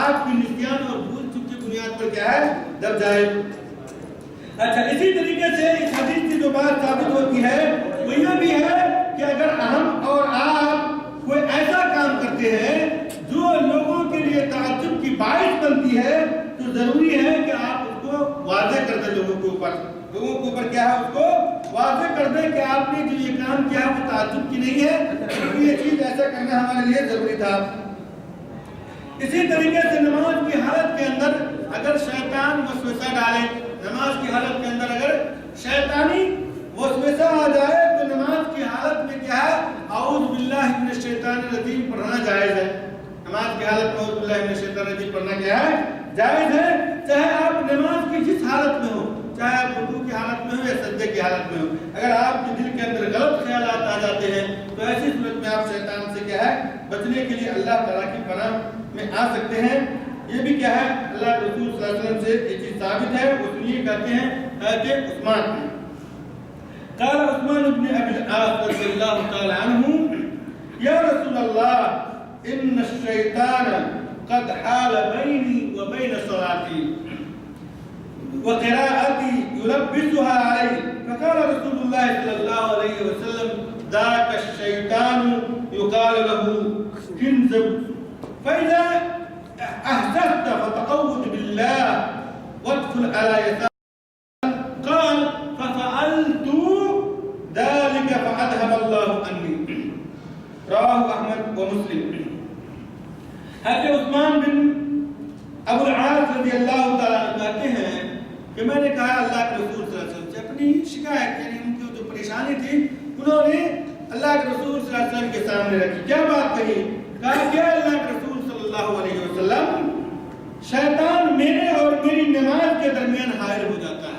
آپ کی نسیان اور بھول چوک کی بنیاد پر کیا ہے دب جائے. اچھا, اسی طریقے سے اس حدیث کی جو بات ثابت ہوتی ہے وہ یہ بھی ہے کہ اگر ہم اور آپ کوئی ایسا کام کرتے ہیں جو لوگوں کے لیے تعجب کی باعث بنتی ہے تو ضروری ہے کہ آپ اس کو واضح کر دیں. لوگوں کے اوپر کیا ہے اس کو واضح کر دیں کہ آپ نے جو یہ کام کیا ہے وہ تعجب کی نہیں ہے, یہ چیز ایسا کرنا ہمارے لیے ضروری تھا. اسی طریقے سے نماز کی حالت کے اندر اگر شیطان وسوسہ ڈالے, نماز کی حالت کے اندر اگر شیطانی وسوسہ آ جائے تو نماز کی حالت میں کیا ہے اعوذ باللہ من الشیطان الرجیم پڑھنا جائز ہے. نماز کی حالت میں اعوذ باللہ من الشیطان الرجیم پڑھنا کیا ہے جائز ہے, چاہے آپ نماز کی جس حالت میں ہو, چاہے آپ رکوع کی حالت میں ہو یا سجدے کی حالت میں ہو. اگر آپ کے دل کے اندر غلط خیالات آ جاتے ہیں تو ایسی صورت میں آپ شیطان سے کیا ہے بچنے کے لیے اللہ تعالیٰ کی پناہ میں آ سکتے ہیں. یہ بھی کیا ہے اللہ کے رسول صلی اللہ علیہ وسلم سے یہ چیز ثابت ہے. وہ یہ کہتے ہیں حضرت عثمان قال عثمان بن ابي العاص رضي الله تعالى عنه يا رسول الله ان الشيطان قد حال بيني وبين صلاتي وقراءتي يلبسها عليه فقال رسول الله صلى الله عليه وسلم ذاك الشيطان يقال له كنزب فإذا أحسست فتقوض بالله وادخل على يسار قال ففعلت ذلك فأذهب الله عني رواه أحمد ومسلم. حضرت عثمان بن ابو العاص رضی اللہ تعالیٰ عنہ کہتے ہیں کہ میں نے کہا اللہ کے رسول صلی اللہ علیہ وسلم سے اپنی شکایت یعنی ان کی جو پریشانی تھی انہوں نے اللہ کے رسول صلی اللہ علیہ وسلم کے سامنے رکھی. کیا بات کہی؟ کہا کہ اللہ کے رسول صلی اللہ علیہ وسلم شیطان میرے اور میری نماز کے درمیان حائل ہو جاتا ہے.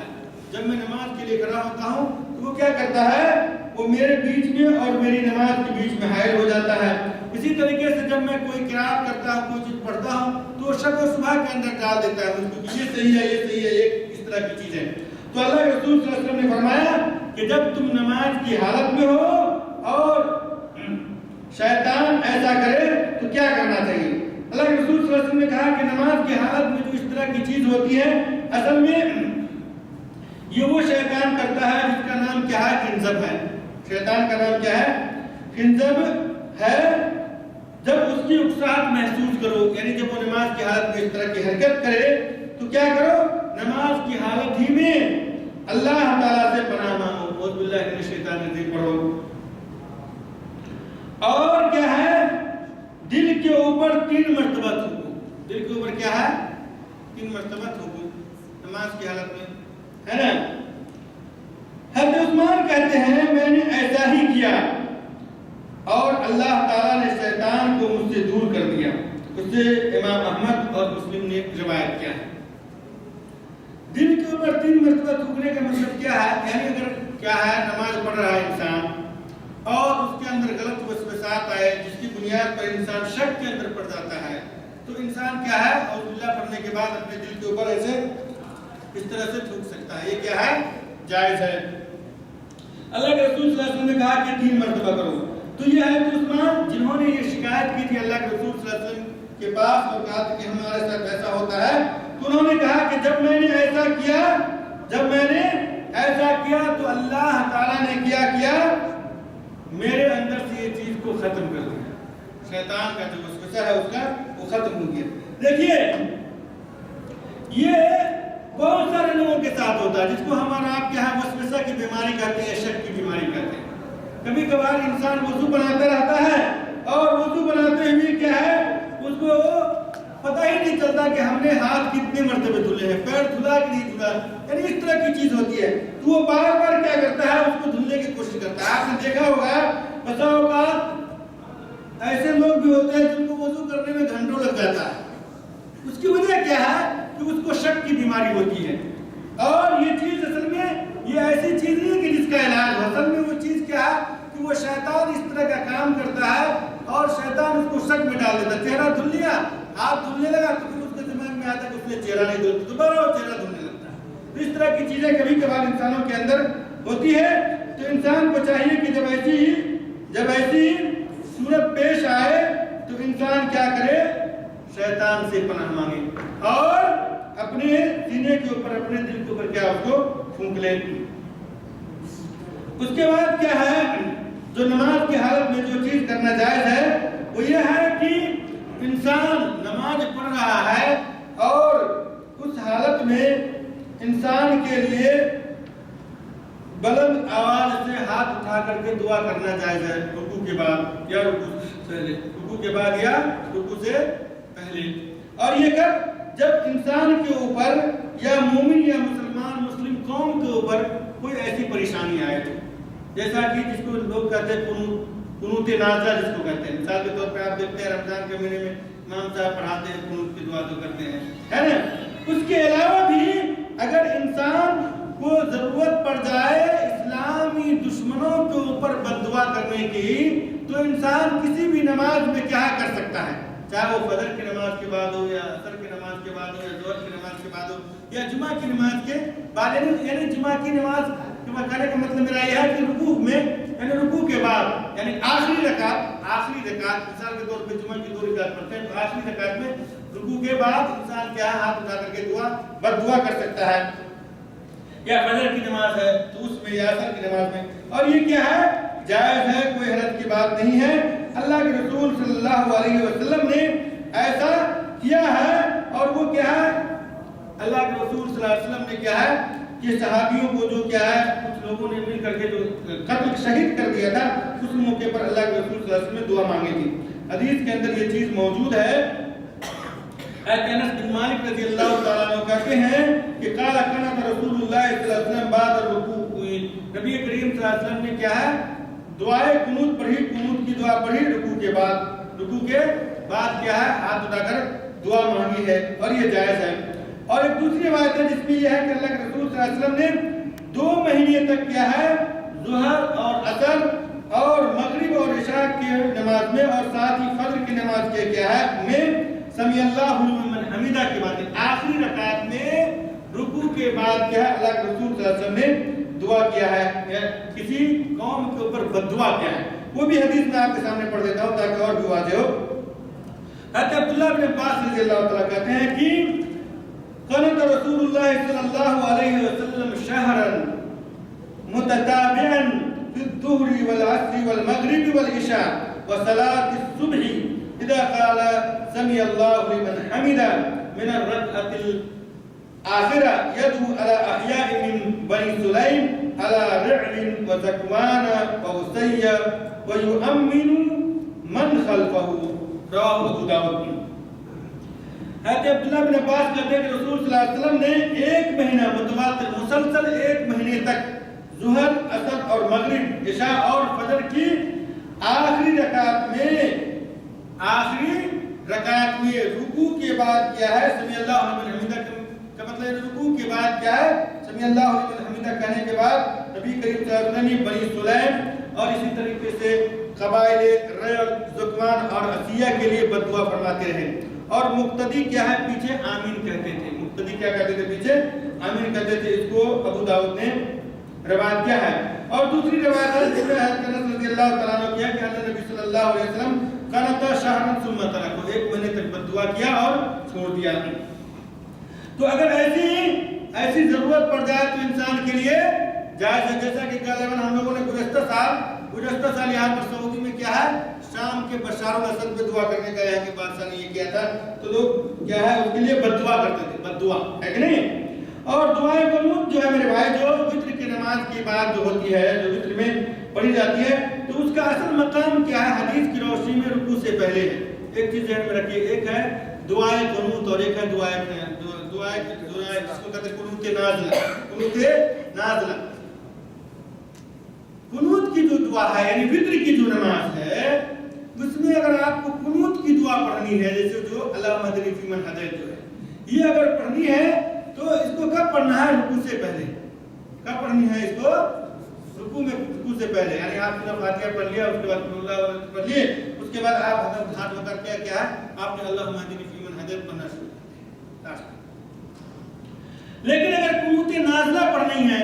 جب میں نماز کے لیے کھڑا ہوتا ہوں تو وہ کیا کرتا ہے؟ وہ میرے بیچ میں اور میری نماز کے بیچ میں حائل ہو جاتا ہے. اسی طریقے سے جب میں کوئی قرات کرتا ہوں کوئی چیز پڑھتا ہوں تو شک و شبہ کے اندر ڈال دیتا ہے مجھ کو کہ یہ صحیح ہے یہ صحیح ہے یہ اس طرح کی چیزیں. تو اللہ کے رسول صلی اللہ علیہ وسلم نے فرمایا کہ جب تم نماز کی حالت میں ہو اور شیطان ایسا کرے تو کیا کرنا چاہیے؟ اللہ کے رسول صلی اللہ علیہ وسلم نے کہا کہ نماز کی حالت میں جو اس طرح کی چیز ہوتی ہے اصل میں یہ وہ شیطان کرتا ہے جس کا نام کیا ہے؟ خنزب ہے. شیطان کا نام کیا ہے؟ خنزب ہے. جب اس کی اکساہٹ محسوس کرو یعنی جب وہ نماز کی حالت میں اس طرح کی حرکت کرے تو کیا کرو؟ نماز کی حالت ہی میں اللہ تعالیٰ سے پناہ مانگو. اعوذ باللہ من الشیطان الرجیم پڑھو. اور کیا ہے؟ دل کے اوپر 3 مرتبہ تھوکو. دل کے اوپر کیا ہے؟ 3 مرتبہ تھوکو نماز کی حالت میں ہے نا. حضرت عثمان کہتے ہیں میں نے ایسا ہی کیا اور اللہ تعالیٰ نے شیطان کو مجھ سے دور کر دیا. اسے امام احمد اور مسلم نے روایت کیا ہے. دل کے اوپر 3 مرتبہ تھوکنے کا مطلب کیا ہے؟ یعنی اگر کیا ہے نماز پڑھ رہا ہے انسان اور اس کے اندر غلط وسوسات آئے جس کی بنیاد پر انسان شک کے اندر پڑ جاتا ہے تو انسان کیا ہے اعوذ باللہ پڑھنے کے بعد اپنے دل کے اوپر ایسے اس طرح سے تھوک سکتا ہے. یہ کیا ہے؟ جائز ہے. اللہ کے رسول صلی اللہ علیہ وسلم نے کہا کہ 3 مرتبہ کرو. تو یہ ہے کہ عثمان جنہوں نے یہ شکایت کی تھی اللہ کے رسول صلی اللہ علیہ وسلم کے پاس اور کہا کہ ہمارے ساتھ ایسا ہوتا ہے تو انہوں نے کہا کہ جب میں نے ایسا کیا تو اللہ تعالیٰ نے کیا میرے اندر سے یہ چیز کو ختم کر دیا. شیطان کا جو وسوسہ ہے اس کا وہ ختم ہو گیا. دیکھیے یہ بہت سارے لوگوں کے ساتھ ہوتا ہے جس کو ہمارا آپ کے یہاں وسوسہ کی بیماری کہتے ہیں شک کی بیماری کہتے ہیں. کبھی کبھار انسان وضو بناتا رہتا ہے اور وضو بناتے ہوئے کیا ہے اس کو پتہ ہی نہیں چلتا کہ ہم نے ہاتھ کتنے مرتبے دھلے ہیں پیر دھلا کہ نہیں دھلا یعنی اس طرح کی چیز ہوتی ہے. تو وہ بار بار کیا کرتا ہے اس کو دھلنے کی کوشش کرتا ہے. آپ نے دیکھا ہوگا بسا اوقات ایسے لوگ بھی ہوتے ہیں جن کو وضو کرنے میں گھنٹوں لگ جاتا ہے. اس کی وجہ کیا ہے کہ اس کو شک کی بیماری ہوتی ہے. اور یہ چیز اصل میں یہ ایسی چیز نہیں ہے کہ جس کا علاج ہو. اصل میں وہ چیز کیا ہے کہ وہ شیطان اس طرح کا کام کرتا ہے اور شیطان اس کو شک میں ڈال دیتا ہے. چہرہ دھل لیا ہاتھ دھلنے لگا تو پھر اس کے دماغ میں آتا ہے کہ اس نے چہرہ نہیں دھلا دوبارہ وہ چہرہ دھلنے لگتا ہے. تو اس طرح کی چیزیں کبھی کبھار انسانوں کے اندر ہوتی ہے. تو انسان کو چاہیے کہ جب ایسی صورت پیش آئے تو انسان کیا کرے؟ شیطان سے پناہ مانگے اور اپنے سینے کے اوپر اپنے دل کے اوپر کیا اس کو پھونک لے. اس کے بعد کیا ہے جو نماز کی حالت میں جو چیز کرنا جائز ہے وہ یہ ہے کہ انسان نماز پڑھ رہا ہے اور اس حالت میں انسان کے لیے بلند آواز سے ہاتھ اٹھا کر کے دعا کرنا جائز ہے رکوع کے بعد یا رکوع سے پہلے. اور یہ کب؟ جب انسان کے اوپر یا مومن یا مسلم قوم کے اوپر کوئی ایسی پریشانی آئے تو جیسا کہ جس کو لوگ کہتے ہیں قنوت نازلہ جس کو کہتے ہیں. مثال کے طور پہ آپ دیکھتے ہیں رمضان کے مہینے میں امام صاحب پڑھاتے ہیں قنوت کی دعا جو کرتے ہیں ہے نا. اس کے علاوہ بھی اگر انسان کو ضرورت پڑ جائے اسلامی دشمنوں کے اوپر بد دعا کرنے کی تو انسان کسی بھی نماز میں کیا کر سکتا ہے چاہے وہ فجر کی نماز کے بعد ہو یا عصر کی نماز کے بعد ہو یا ظہر کی نماز کے بعد ہو یا جمعہ کی نماز کے بعد. یعنی جمعہ کی نماز کہنے کا مطلب میرا یہ ہے کہ رکوع میں یعنی رکوع کے بعد یعنی آخری رکعت مثال کے طور پہ جمعہ کی 2 رکعت پڑھتے ہیں تو آخری رکعت میں رکوع کے بعد انسان کیا ہاتھ اٹھا کر کے بد دعا کر سکتا ہے. یا فجر کی نماز ہے تو اس میں یا عصر کی نماز میں. اور یہ کیا ہے؟ جائز ہے، کوئی حرج کی بات نہیں ہے. اللہ کے رسول صلی اللہ علیہ وسلم نے ایسا کیا ہے. اور وہ کیا ہے؟ اللہ کے رسول صلی اللہ علیہ وسلم نے کیا ہے کہ صحابیوں کو جو کیا ہے کچھ لوگوں نے مل کر کے جو قتل شہید کر دیا تھا، اس موقع پر اللہ کے رسول صلی اللہ علیہ وسلم نے دعا مانگی تھی. حدیث کے اندر یہ چیز موجود ہے. انس بن مالک رضی اللہ تعالیٰ عنہ کہتے ہیں کہ قال قنت رسول اللہ صلی اللہ علیہ وسلم بعد الرکوع، نبی کریم صلی اللہ علیہ وسلم نے کیا ہے دعائے قنوت پڑھی، قنوت کی دعا پڑھی رکوع کے بعد کیا ہے ہاتھ اٹھا کر دعا مانگی ہے، اور یہ جائز ہے. اور ایک دوسری روایت ہے جس میں یہ ہے کہ اللہ کے رسول صلی اللہ علیہ وسلم نے 2 مہینے تک کیا ہے ظہر اور عصر اور مغرب اور عشاء کی نماز میں اور ساتھ ہی فجر کی نماز کے کیا ہے میں سمی اللہ لمن حمیدہ کے بعد آخری رکعت میں رکوع کے بعد کیا ہے اللہ کے رسول صلی اللہ علیہ وسلم نے دعا کیا ہے، کسی قوم کے اوپر بددعا کیا ہے. وہ بھی حدیث میں آپ کے سامنے پڑھ دیتا ہوں تاکہ اور بھی واضح ہو. حضرت عبداللہ بن عباس رضی اللہ تعالیٰ کہتے ہیں کہ قنت رسول اللہ صلی اللہ علیہ وسلم شہرا متتابعا فی الظہر والعصر والمغرب والعشاء وصلاة الصبح اذا قال سمی اللہ لمن حمدہ من الرکعۃ الآخرہ يدعو على احیاء من بنی سلیم على رعل وزکوان وعصی ویؤمن من خلفہ. رواه ابو داؤد. حضرت عبداللہ بن عباس کہتے ہیں کہ رسول صلی اللہ علیہ وسلم نے 1 مہینہ متواتر مسلسل 1 مہینے تک ظہر عصر اور مغرب عشاء اور فجر کی آخری رکعت میں رکوع کے بعد کیا ہے سمی اللہ لمن حمیدہ کا مطلب رکوع کے بعد کیا ہے سمی اللہ لمن حمیدہ کہنے کے بعد نبی کریم صلی اللہ علیہ وسلم نے بنی سلیم اور اسی طریقے سے قبائل ریل زکوان اور عصیہ کے لیے بددعا فرماتے رہے. اور مقتدی کیا ہے پیچھے آمین کہتے تھے. مقتدی کیا کہتے تھے پیچھے آمین کہتے تھے. اس کو ابو داؤد نے روایت کیا ہے. اور دوسری روایت ہے جس میں حضرت انس رضی اللہ تعالیٰ عنہ کیا کہ اللہ نبی صلی اللہ علیہ وسلم قنت شہرا ثم ترکہ 1 مہینے تک بددعا کیا اور چھوڑ دیا. تو اگر ایسی ضرورت پڑ جائے تو انسان کے لیے جائز ہے. جیسا کہ غالباً ہم لوگوں نے گزشتہ سال یہاں پر سعودی میں کیا ہے شام کے بشار الاسد پہ دعا کرنے کا ہے کہ بادشاہ نے یہ کیا تھا تو لوگ کیا ہے اس کے لیے بددعا کرتے تھے. بددعا ہے کہ نہیں. اور دعائے قنوت جو ہے میرے بھائی جو وتر کی نماز کی بات جو ہوتی ہے جو وتر میں پڑھی جاتی ہے تو اس کا اصل مقام کیا ہے حدیث کی روشنی میں رکوع سے پہلے ہے. ایک چیز ذہن میں رکھیے، ایک ہے دعائے قنوت اور ایک ہے دعائے جس کو کہتے ہیں قنوت نازلہ. قنوت کی جو دعا ہے یعنی وتر کی جو نماز ہے اس میں اگر آپ کو قنوت کی دعا پڑھنی ہے جیسے جو اللہم اہدنی فیمن ہدیت جو ہے یہ اگر پڑھنی ہے تو اس کو کب پڑھنا ہے؟ رکوع سے پہلے. کب پڑھنی ہے اس کو؟ رکوع سے پہلے. یعنی آپ نے فاتحہ پڑھ لیا اس کے بعد اللہ پڑھ لیے اس کے بعد آپ ہاتھ اٹھا کر کیا ہے آپ نے اللہم اہدنی فیمن ہدیت پڑھنا شروع کیا. لیکن اگر قنوت نازلہ پڑھنی ہے،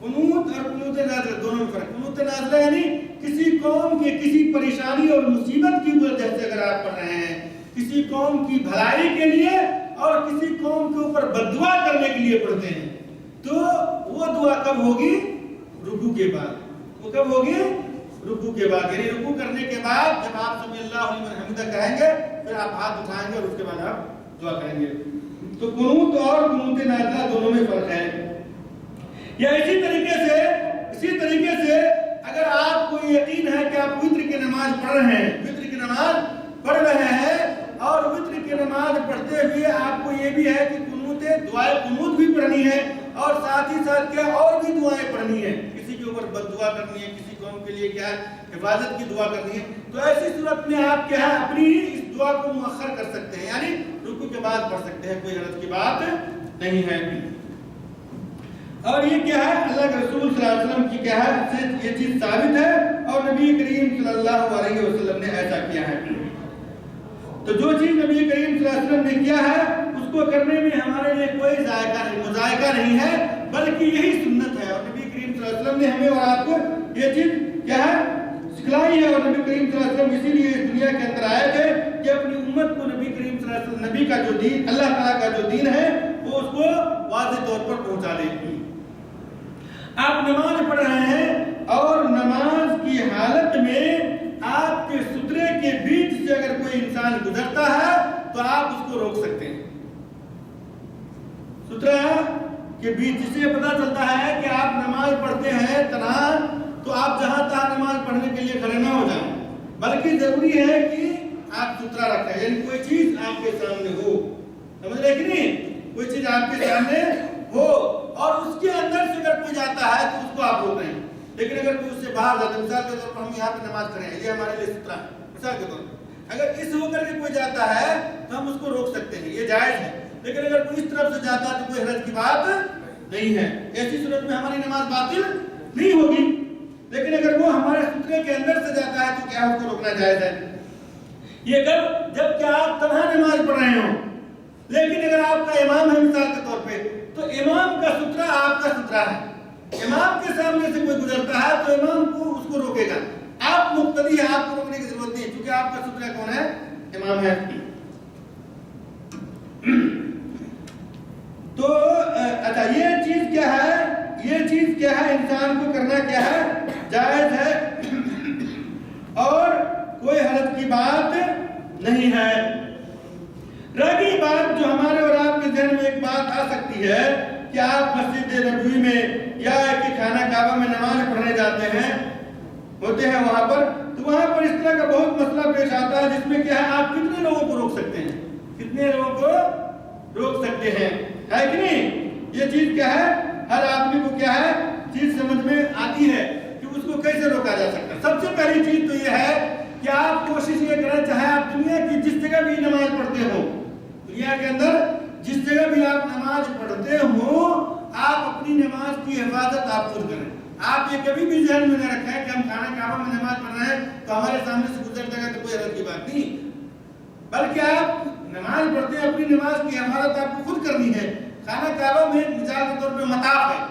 قنوت اور قنوت نازلہ دونوں میں فرق. قنوت نازلہ یعنی کسی قوم کے کسی پریشانی اور مصیبت کی وجہ سے اگر آپ پڑھ رہے ہیں، کسی قوم کی بھلائی کے لیے اور کسی قوم کے اوپر بددعا کرنے کے لیے پڑھتے ہیں تو وہ دعا کب ہوگی؟ رکوع کے بعد. وہ کب ہوگی؟ رکوع کے بعد. یعنی رکوع کرنے کے بعد جب آپ سمی اللہ لمن حمیدہ کہیں گے پھر آپ ہاتھ اٹھائیں گے اور اس کے بعد آپ دعا کریں گے. تو قنوت اور قنوت نازلہ دونوں میں فرق ہے. یا اسی طریقے سے اگر آپ کو یقین ہے کہ آپ وتر کی نماز پڑھ رہے ہیں اور وتر کی نماز پڑھتے ہوئے آپ کو یہ بھی ہے کہ دعائے قنوت بھی پڑھنی ہے اور ساتھ ہی ساتھ کیا اور بھی دعائیں پڑھنی ہے، کسی کے اوپر بددعا کرنی ہے، کسی قوم کے لیے کیا ہے حفاظت کی دعا کرنی ہے، تو ایسی صورت میں آپ کیا ہے اپنی اس دعا کو مؤخر کر سکتے ہیں، یعنی رکوع کے بعد پڑھ سکتے ہیں. کوئی حرج کی بات نہیں ہے. اور یہ کیا ہے اللہ کے رسول صلی اللہ علیہ وسلم کی کیا ہے یہ چیز ثابت ہے اور نبی کریم صلی اللہ علیہ وسلم نے ایسا کیا ہے. تو جو چیز نبی کریم صلی اللہ علیہ وسلم نے کیا ہے اس کو کرنے میں ہمارے لیے کوئی مذائقہ نہیں ہے بلکہ یہی سنت ہے. اور نبی کریم صلی اللہ علیہ وسلم نے ہمیں اور آپ کو یہ چیز کیا ہے سکھلائی ہے. اور نبی کریم صلی اللہ علیہ وسلم اسی لیے اس دنیا کے اندر آئے تھے کہ اپنی امت کو نبی کریم صلی اللہ علیہ وسلم نبی کا جو دین اللہ تعالیٰ کا جو دین ہے وہ اس کو واضح طور پر پہنچا دے. آپ نماز پڑھ رہے ہیں اور نماز کی حالت میں آپ کے سترے کے بیچ سے اگر کوئی انسان گزرتا ہے تو آپ اس کو روک سکتے ہیں. سترا کے بیچ سے پتہ چلتا ہے کہ آپ نماز پڑھتے ہیں تنہا، تو آپ جہاں تہاں نماز پڑھنے کے لیے کھڑے نہ ہو جائیں، بلکہ ضروری ہے کہ آپ سترا رکھیں، یعنی کوئی چیز آپ کے سامنے ہو. سمجھ رہے کہ نہیں؟ کوئی چیز آپ کے سامنے ہو اور اس کے اندر سے اگر کوئی جاتا ہے تو اس کو آپ روک رہے ہیں. لیکن اگر کوئی اس سے باہر جاتا ہے، مثال کے طور پر ہم یہاں پہ نماز کریں، یہ ہمارے لیے سترا ہے مثال کے طور پر، اگر اس ہو کر کے کوئی جاتا ہے تو ہم اس کو روک سکتے ہیں، یہ جائز ہے. لیکن اگر کوئی اس طرف سے جاتا ہے تو کوئی حرج کی بات نہیں ہے. ایسی صورت میں ہماری نماز باطل نہیں ہوگی. لیکن اگر وہ ہمارے سترے کے اندر سے جاتا ہے تو کیا اس کو روکنا جائز ہے؟ یہ جب کہ آپ تنہا نماز پڑھ رہے ہوں. لیکن اگر آپ کا امام ہے مثال کے طور پہ، تو امام کا سترا آپ کا سترا ہے. امام کے سامنے سے کوئی گزرتا ہے تو امام کو اس کو روکے گا. آپ مقتدی ہیں، آپ کو روکنے کی ضرورت نہیں، کیونکہ آپ کا سترا کون ہے؟ امام ہے. تو اچھا یہ چیز کیا ہے؟ یہ چیز کیا ہے؟ انسان کو کرنا کیا ہے؟ جائز ہے اور کوئی حرج کی بات نہیں ہے. رہی بات جو ہمارے اور آپ کے ذہن میں ایک بات آ سکتی ہے کہ آپ مسجد نبوی میں یا کہ خانہ کعبہ میں نماز پڑھنے جاتے ہیں ہوتے ہیں وہاں پر، تو وہاں پر اس طرح کا بہت مسئلہ پیش آتا ہے جس میں کیا ہے آپ کتنے لوگوں کو روک سکتے ہیں، کتنے لوگوں کو روک سکتے ہیں، ہے کہ نہیں؟ یہ چیز کیا ہے؟ ہر آدمی کو کیا ہے چیز سمجھ میں آتی ہے کہ اس کو کیسے روکا جا سکتا ہے. سب سے پہلی چیز تو یہ ہے کہ آپ کوشش یہ کریں، چاہے آپ دنیا کی جس جگہ بھی نماز پڑھتے ہو، دنیا کے اندر جس جگہ بھی آپ نماز پڑھتے ہو، آپ اپنی نماز کی حفاظت آپ خود کریں. آپ یہ کبھی بھی ذہن میں نہ رکھیں کہ ہم خانہ کعبہ میں نماز پڑھ رہے ہیں تو ہمارے سامنے سے گزر جائے گا تو کوئی حرج کی بات نہیں، بلکہ آپ نماز پڑھتے ہیں، اپنی نماز کی حفاظت آپ کو خود کرنی ہے. خانہ کعبہ میں مثال کے طور پہ مطاف ہے،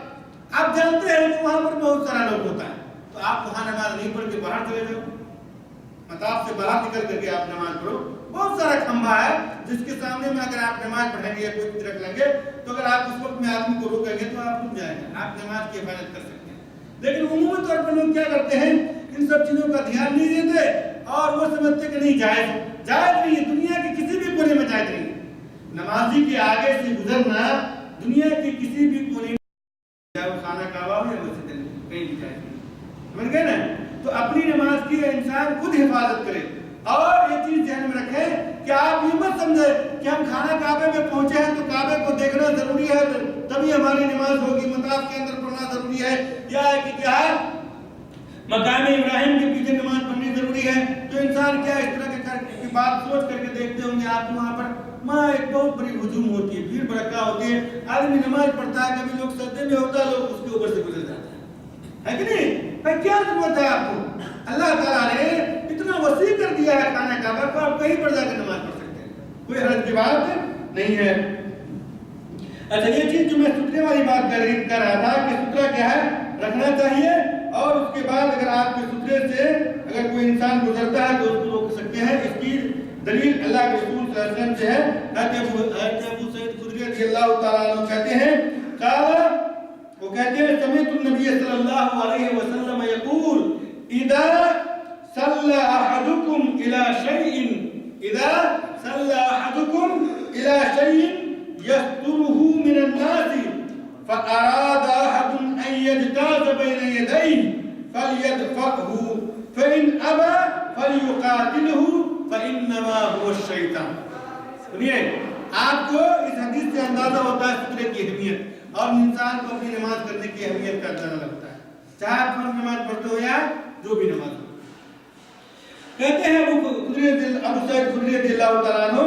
آپ جانتے ہیں کہ وہاں پر بہت سارا لوگ ہوتا ہے، تو آپ وہاں نماز نہیں پڑھ کے باہر چلے جاؤ، مطاف سے باہر نکل کر کے آپ نماز پڑھو. بہت سارا کھمبا ہے جس کے سامنے میں اگر آپ نماز پڑھیں گے یا کوئی چیز رکھ لیں گے تو اگر آپ اس وقت میں آدمی کو روکیں گے تو آپ رک جائیں گے، آپ نماز کی حفاظت کر سکتے ہیں. لیکن عمومی طور پر لوگ کیا کرتے ہیں، ان سب چیزوں کا دھیان نہیں دیتے اور وہ سمجھتے کہ نہیں جائز نہیں ہے، دنیا کے کسی بھی کونے میں جائز نہیں. نمازی کے آگے سے گزرنا دنیا کے کسی بھی کونے میں، چاہے وہ خانہ کعبہ ہو یا مسجد کہیں بھی جائز نہیں. سمجھ گئے نا؟ تو اپنی نماز کی انسان خود حفاظت کرے اور یہ چیز ذہن میں رکھیں کہ آپ یہ مت سمجھیں کہ ہم خانہ کعبے میں پہنچے ہیں تو کعبے کو دیکھنا ضروری ہے تبھی ہماری نماز ہوگی، مطاف کے اندر پڑھنا ضروری ہے، یا ہے کہ کیا ہے مقام ابراہیم کے پیچھے نماز پڑھنی ضروری ہے. تو انسان کیا اس طرح کی بات سوچ کر کے دیکھتے ہوں گے آپ وہاں پر ایک بہت بڑی ہجوم ہوتی ہے، بھیڑ بھڑکا ہوتی ہے، آدمی نماز پڑھتا ہے، کبھی لوگ سجدے میں ہوتا ہے، لوگ اس کے اوپر سے گزر جاتے ہیں، ہے کہ نہیں؟ کیا ضرورت ہے آپ کو؟ اللہ تعالیٰ نے اتنا وسیع کر دیا ہے خانہ کعبہ کو، آپ کہیں پر جا کے نماز پڑھ سکتے ہیں، کوئی حرج کی بات نہیں ہے. اچھا یہ چیز جو میں سترے والی بات کر رہا تھا کہ سترا کیا ہے رکھنا چاہیے، اور اس کے بعد اگر آپ کے سترے سے اگر کوئی انسان گزرتا ہے تو اس کو روک سکتے ہیں. اس کی دلیل اللہ کے رسول صلی اللہ علیہ وسلم سے ہے. حضرت ابو سعید خدری رضی اللہ تعالیٰ عنہ کہتے ہیں وہ کہتے ہیں سمعت النبی صلی اللہ علیہ وسلم یقول اذا صلى احدكم الى شيء يستره من الناس فاراد احد ان يجتاز بين يديه فليدفعه فان ابى فليقاتله فانما هو الشيطان. سنیے آپ کو اس حدیث سے اندازہ ہوتا ہے سترے کی اہمیت اور انسان کو اپنی نماز کرنے کی اہمیت کا اندازہ لگتا ہے، چاہے آپ فرض نماز پڑھتے ہو یا جو بھی نماز ہو. کہتے ہیں ابو سعید خدری رضی اللہ تعالیٰ عنہ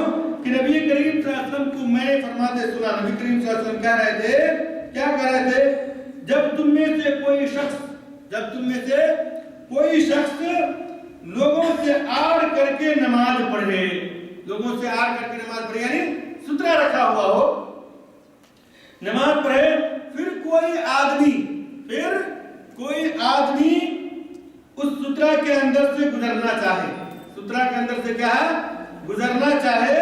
کہ نبی کریم صلی اللہ علیہ وسلم کو میں نے فرماتے سنا، نبی کریم صلی اللہ علیہ وسلم کہہ رہے تھے، کیا کہہ رہے تھے؟ جب تم میں سے کوئی شخص لوگوں سے آڑ کر کے نماز پڑھے، لوگوں سے آڑ کر کے نماز پڑھے یعنی سترا رکھا ہوا ہو، نماز پڑھے، پھر کوئی آدمی اس سترا کے اندر سے گزرنا چاہے، سترا کے اندر سے کیا ہے گزرنا چاہے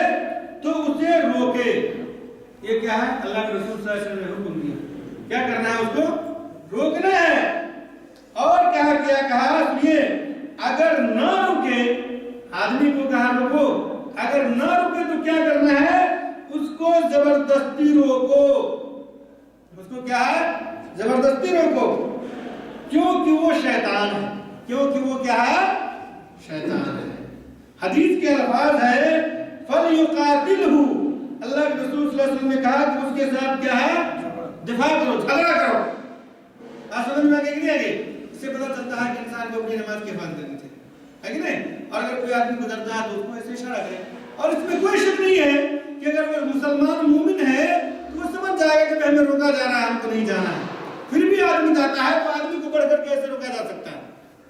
تو اسے روکے. یہ کیا ہے؟ اللہ کے رسول صلی اللہ علیہ وسلم نے حکم دیا، کیا کرنا ہے؟ اس کو روکنا ہے. اور کیا کہا سنیے, اگر نہ رکے, آدمی کو کہا رکو, اگر نہ رکے تو کیا کرنا ہے, اس کو زبردستی روکو. اس کو کیا ہے, زبردستی روکو, کیونکہ وہ شیطان ہے. کیونکہ وہ کیا ہے, شیطان ہے. حدیث کے الفاظ ہے فَلْيُقَاتِلْهُ, اللہ کے رسول صلی اللہ علیہ وسلم نے کہا کہ اس کے ساتھ کیا ہے, دفاع کرو, جھگڑا کرو. آپ سمجھ میں آگے نہیں آگے؟ اس سے پتہ چلتا ہے کہ انسان کو اپنی نماز کی حفاظت کرنی چاہیے, ہے کہ نہیں؟ اور اگر کوئی آدمی گزرتا ہے تو اس کو ایسے اشارہ کرے. اور اس میں کوئی شک نہیں ہے کہ اگر وہ مسلمان مومن ہے تو وہ سمجھ جائے گا کہ ہمیں روکا جا رہا ہے, ہم کو نہیں جانا ہے. پھر بھی آدمی جاتا ہے تو آدمی کو بڑھ کر کے ایسے روکا جا سکتا ہے.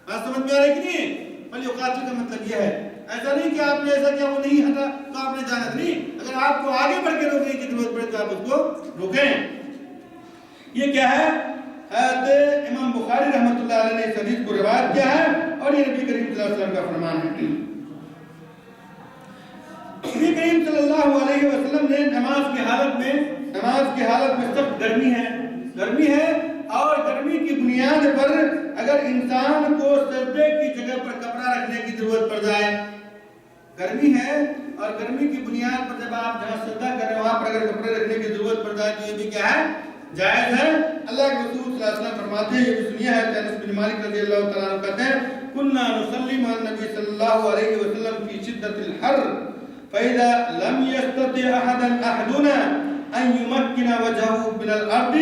بات سمجھ میں آ رہی کہ نہیں؟ فَلْيُقَاتِلْ کا مطلب یہ ہے, ایسا نہیں کہ آپ نے ایسا کیا وہ نہیں ہٹا تو آپ نے جانا نہیں. اگر آپ کو آگے بڑھ کے روکنے کی ضرورت پڑے تو آپ اس کو روکیں. یہ کیا ہے, حضرت امام بخاری رحمۃ اللہ علیہ نے اس حدیث کو روایت کیا ہے اور یہ نبی کریم صلی اللہ علیہ وسلم کا فرمان ہے. نبی کریم صلی اللہ علیہ وسلم نے نماز کی حالت میں سخت گرمی ہے اور گرمی کی بنیاد پر اگر انسان کو سجدے کی جگہ پر کپڑا رکھنے کی ضرورت پڑ جائے, گرمی ہے اور گرمی کی بنیاد پر جب آپ جہاں سجدہ کر رہے ہیں وہاں پر اگر کپڑے رکھنے کی ضرورت پڑ جائے تو یہ بھی کیا ہے, جائز ہے. اللہ کے رسول صلی اللہ علیہ وسلم فرماتے ہیں, یہ بھی سنیا ہے, انس بن مالک رضی اللہ تعالیٰ عنہ کہتے ہیں كنا نصلي مع النبي صلی اللہ علیہ وسلم في شدة الحر فإذا لم يستطع أحدنا أن يمكن وجهه من الأرض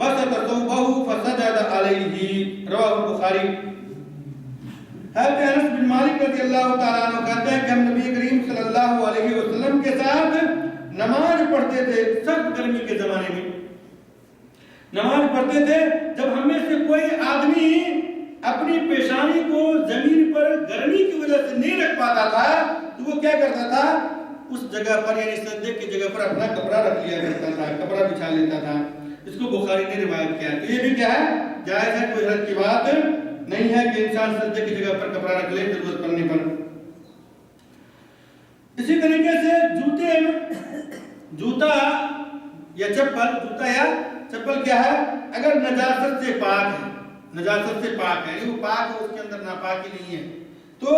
بسط ثوبه فسجد عليه. رواه البخاری. حضرت انس بن مالک رضی اللہ تعالیٰ عنہ کہتے ہیں کہ ہم نبی کریم صلی اللہ علیہ وسلم کے ساتھ نماز پڑھتے تھے سخت گرمی کے زمانے میں. نماز پڑھتے تھے جب ہمیں سے کوئی آدمی اپنی پیشانی کو زمین پر گرمی کی وجہ سے نہیں رکھ پاتا تھا تو وہ کیا کرتا تھا, اس جگہ پر یعنی سجدے کی جگہ پر اپنا کپڑا رکھ لیا کرتا تھا, کپڑا بچھا لیتا تھا. اس کو بخاری نے روایت کیا. تو یہ بھی کیا ہے, جائز ہے, کوئی حرج کی بات نہیں ہے کہ انسان سجدے کی جگہ پر کپڑا رکھ لے ضرورت پڑنے پر. اسی طریقے سے جوتا یا چپل کیا ہے, اگر نجاست سے پاک ہے یعنی وہ پاک ہے, اس کے اندر ناپاکی نہیں ہے تو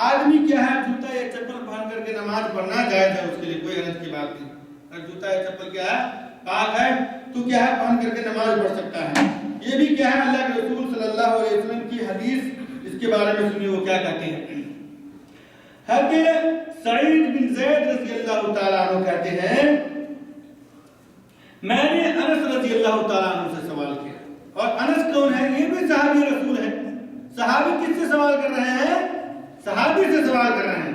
آدمی کیا ہے, جوتا یا چپل پہن کر کے نماز پڑھنا جائز ہے, اس کے لیے کوئی حرج کی بات نہیں. اگر جوتا یا چپل کیا ہے, پاک ہے تو کیا ہے, پہن کر کے نماز پڑھ سکتا ہے. یہ بھی کیا ہے, اللہ کے رسول صلی اللہ علیہ وسلم کی حدیث اس کے بارے میں سنیے وہ کیا کہتے ہیں. حضرت سعید بن زید رضی اللہ تعالیٰ عنہ کہتے ہیں میں نے انس رضی اللہ تعالیٰ عنہ سے سوال کیا. اور انس کون ہے, یہ بھی صحابی رسول ہے. صحابی کس سے سوال کر رہے ہیں, صحابی سے سوال کر رہے ہیں.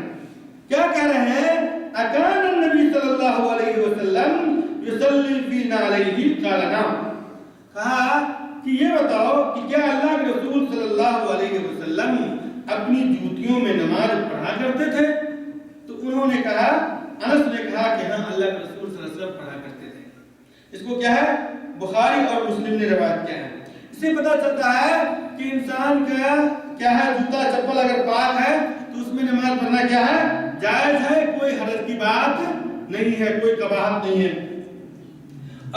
کیا کہہ رہے ہیں, اکان النبی صلی اللہ علیہ وسلم یصلی فینا علیہ, قال نعم. کہا کہ یہ بتاؤ کہ کیا اللہ کے رسول صلی اللہ علیہ وسلم اپنی جوتیوں میں نماز پڑھا کرتے تھے؟ تو انہوں نے کہا, انس نے کہا کہ ہاں اللہ کے رسول صلی اللہ علیہ وسلم پڑھا کرتے تھے. اس کو کیا ہے, بخاری اور مسلم نے روایت کیا ہے. اس سے پتہ چلتا ہے کہ انسان کا کیا ہے, جوتا چپل اگر پاک ہے تو اس میں نماز پڑھنا کیا ہے, جائز ہے, کوئی حرج کی بات نہیں ہے, کوئی قباحت نہیں ہے.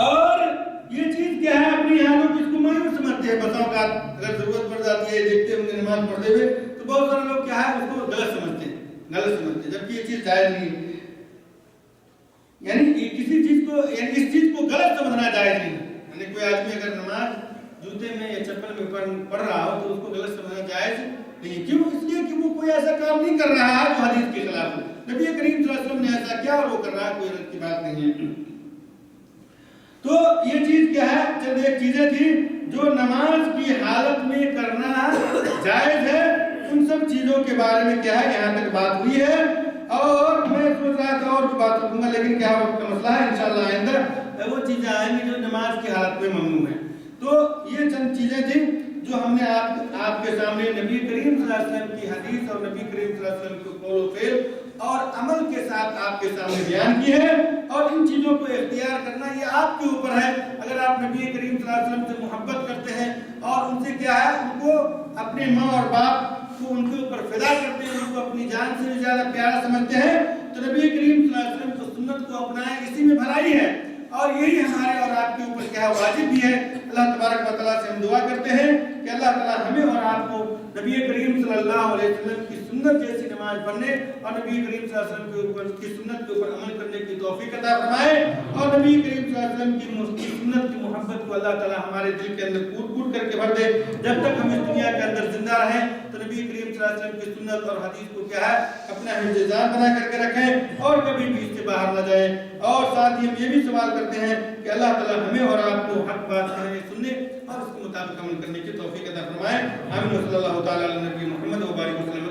اور یہ چیز کیا ہے, اپنی یہاں لوگ اس کو معیوب سمجھتے ہیں. بسا اوقات اگر ضرورت پڑ جاتی ہے, دیکھتے ہوں گے نماز پڑھتے ہوئے تو بہت سارے لوگ کیا ہے, اس کو غلط سمجھتے ہیں, جبکہ یہ چیز جائز نہیں ہے. یعنی کسی چیز کو, یعنی اس چیز کو غلط سمجھنا جائز نہیں. یعنی کوئی آدمی اگر نماز جوتے میں یا چپل میں پڑھ رہا ہو تو اس کو غلط سمجھنا جائز نہیں. کیوں, اس لیے کہ وہ کوئی ایسا کام نہیں کر رہا ہے جو حدیث کے خلاف ہو. نبی کریم صلی اللہ علیہ وسلم نے ایسا کیا اور وہ کر رہا ہے, کوئی غلط کی بات نہیں ہے. تو یہ چیز کیا ہے, چند ایک چیزیں تھی جو نماز کی حالت میں کرنا جائز ہے. ان سب چیزوں کے بارے میں کیا ہے, یہاں تک بات ہوئی ہے. اور میں سوچ رہا تھا اور بھی بات کروں گا, لیکن کیا وقت کا مسئلہ ہے, انشاءاللہ آئندہ وہ چیزیں آئیں گی جو نماز کی حالت میں ممنوع ہے. تو یہ چند چیزیں تھیں جو ہم نے آپ کے سامنے نبی کریم صلی اللہ علیہ وسلم کی حدیث اور نبی کریم صلی اللہ علیہ وسلم کے قول و فعل اور عمل کے ساتھ آپ کے سامنے بیان کی ہے. اور ان چیزوں کو اختیار کرنا یہ آپ کے اوپر ہے. اگر آپ نبی کریم صلی اللہ علیہ وسلم سے محبت کرتے ہیں اور ان سے کیا ہے, ان کو اپنے ماں اور باپ کو ان کے اوپر فدا کرتے ہیں, ان کو اپنی جان سے بھی زیادہ پیارا سمجھتے ہیں, تو نبی کریم صلی اللہ علیہ وسلم کی سنت کو اپنائیں, اسی میں بھلائی ہے. اور یہی ہمارے اور آپ کے اوپر کیا واجب بھی ہے۔ اللہ تبارک و تعالیٰ سے ہم دعا کرتے ہیں کہ اللہ تعالیٰ ہمیں اور آپ کو نبی کریم صلی اللہ علیہ وسلم کی سنت جیسی نماز پڑھنے اور نبی کریم صلی اللہ علیہ وسلم کے اوپر کی سنت کے اوپر عمل کرنے کی توفیق عطا فرمائے، اور نبی کریم صلی اللہ علیہ وسلم کی سنت کی محبت کو اللہ تعالیٰ ہمارے دل کے اندر کوٹ کوٹ کر کے بھر دے۔ جب تک ہم اس دنیا کے اندر زندہ رہیں تو نبی کریم صلی اللہ علیہ وسلم کی سنت اور حدیث کو کیا ہے اپنا حفظ ذہن بنا کر کے رکھیں اور کبھی بھی اس سے باہر نہ جائیں۔ اور ساتھ ہی ہم یہ بھی سوال کرتے ہیں کہ اللہ تعالیٰ ہمیں اور آپ کو حق بات سننے اور اس کے مطابق عمل کرنے کی توفیق عطا فرمائے۔ آمین۔ صلی اللہ تعالیٰ علی نبی محمد و بارک وسلم۔